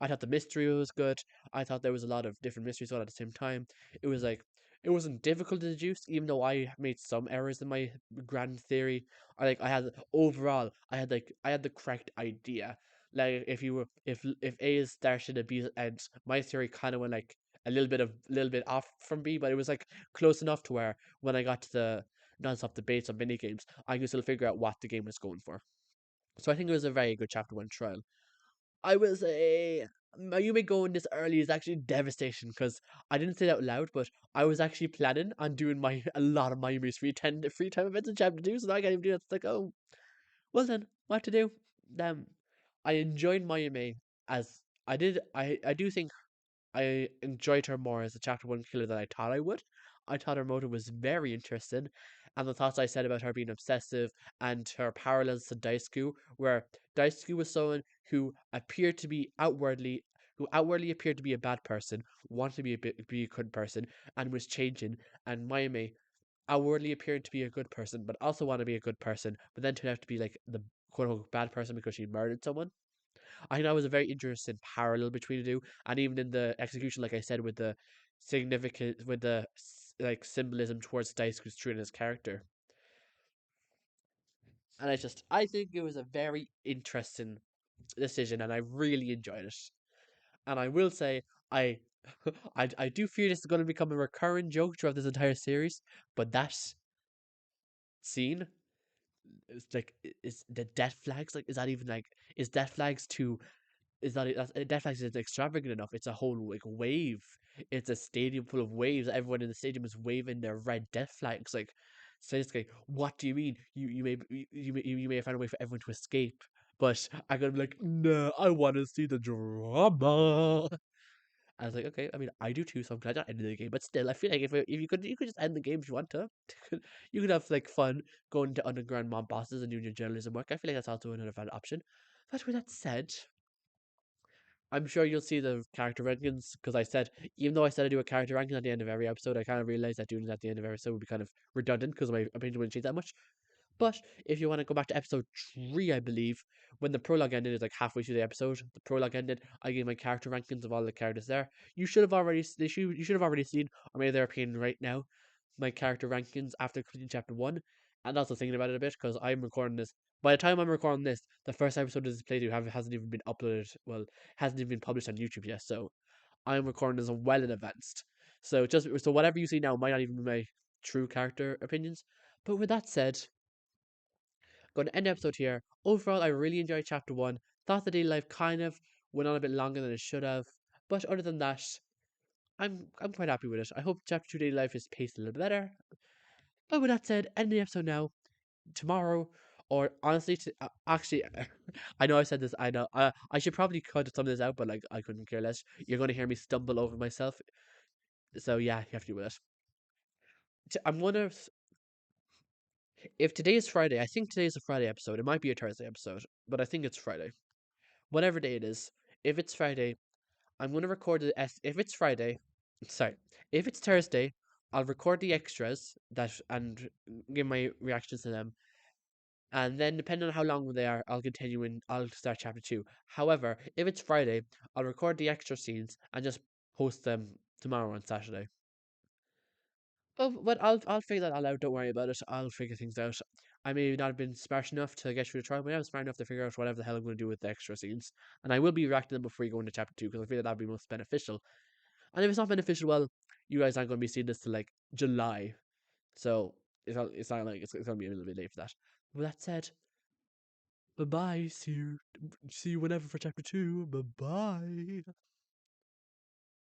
I thought the mystery was good. I thought there was a lot of different mysteries all at the same time. It was like it wasn't difficult to deduce, even though I made some errors in my grand theory. I had overall, I had the correct idea. Like if A is started at B is end, my theory kind of went like a little bit off from B, but it was like close enough to where when I got to the non-stop debates on mini games, I could still figure out what the game was going for. So I think it was a very good chapter 1 trial. I will say Mayumi going this early is actually devastation because I didn't say that out loud, but I was actually planning on doing a lot of Mayumi's free time events in chapter 2, so now I can't even do that. It's like, oh, well then, what to do? I enjoyed Mayumi as I do think I enjoyed her more as a chapter 1 killer than I thought I would. I thought her motive was very interesting, and the thoughts I said about her being obsessive and her parallels to Daisuke, where Daisuke was someone who outwardly appeared to be a bad person, wanted to be a good person, and was changing, and Mayumi outwardly appeared to be a good person, but also wanted to be a good person, but then turned out to be like the quote unquote bad person because she murdered someone. I think that was a very interesting parallel between the two, and even in the execution, like I said, with the like symbolism towards Daisuke's true in his character. And I think it was a very interesting decision, and I really enjoyed it. And I will say, I I do fear this is going to become a recurring joke throughout this entire series, but that scene is like is the death flags like is that even like is death flags too is that death flags is extravagant enough? It's a whole like wave. It's a stadium full of waves. Everyone in the stadium is waving their red death flags. Like, so it's like, what do you mean? You may have found a way for everyone to escape, but I'm gonna be like, no, I want to see the drama. I was like, okay. I mean, I do too, so I'm glad I ended the game. But still, I feel like if you could just end the game if you want to. You could have like fun going to underground mob bosses and doing your journalism work. I feel like that's also another valid option. But with that said, I'm sure you'll see the character rankings because even though I said I do a character ranking at the end of every episode, I kind of realized that doing it at the end of every episode would be kind of redundant because my opinion wouldn't change that much. But if you want to go back to episode 3, I believe, when the prologue ended, it's like halfway through the episode. The prologue ended. I gave my character rankings of all the characters there. You should have already seen, or maybe they're appearing right now, my character rankings after completing chapter 1, and also thinking about it a bit because I'm recording this. By the time I'm recording this, the first episode of this playthrough hasn't even been uploaded. Well, hasn't even been published on YouTube yet. So I'm recording this well in advance. So whatever you see now might not even be my true character opinions. But with that said, going to end the episode here. Overall, I really enjoyed chapter 1. Thought the daily life kind of went on a bit longer than it should have, but other than that, I'm quite happy with it. I hope chapter 2 daily life is paced a little better. But with that said, end the episode now. Tomorrow, or honestly, actually, I know I said this. I know I should probably cut some of this out, but like I couldn't care less. You're going to hear me stumble over myself, so yeah, you have to deal with it. I'm gonna If today is Friday, I think today is a Friday episode. It might be a Thursday episode, but I think it's Friday. Whatever day it is, if it's Friday, I'm going to record it. If it's Friday, sorry, if it's Thursday, I'll record the extras and give my reactions to them. And then, depending on how long they are, I'll continue and I'll start chapter 2. However, if it's Friday, I'll record the extra scenes and just post them tomorrow on Saturday. But I'll figure that all out. Don't worry about it. I'll figure things out. I may not have been smart enough to get through the trial, but I'm smart enough to figure out whatever the hell I'm going to do with the extra scenes. And I will be reacting them before you go into chapter 2 because I feel that that'd be most beneficial. And if it's not beneficial, well, you guys aren't going to be seeing this till like July, so it's not like it's going to be a little bit late for that. With that said, bye bye. See you whenever for chapter 2. Bye bye.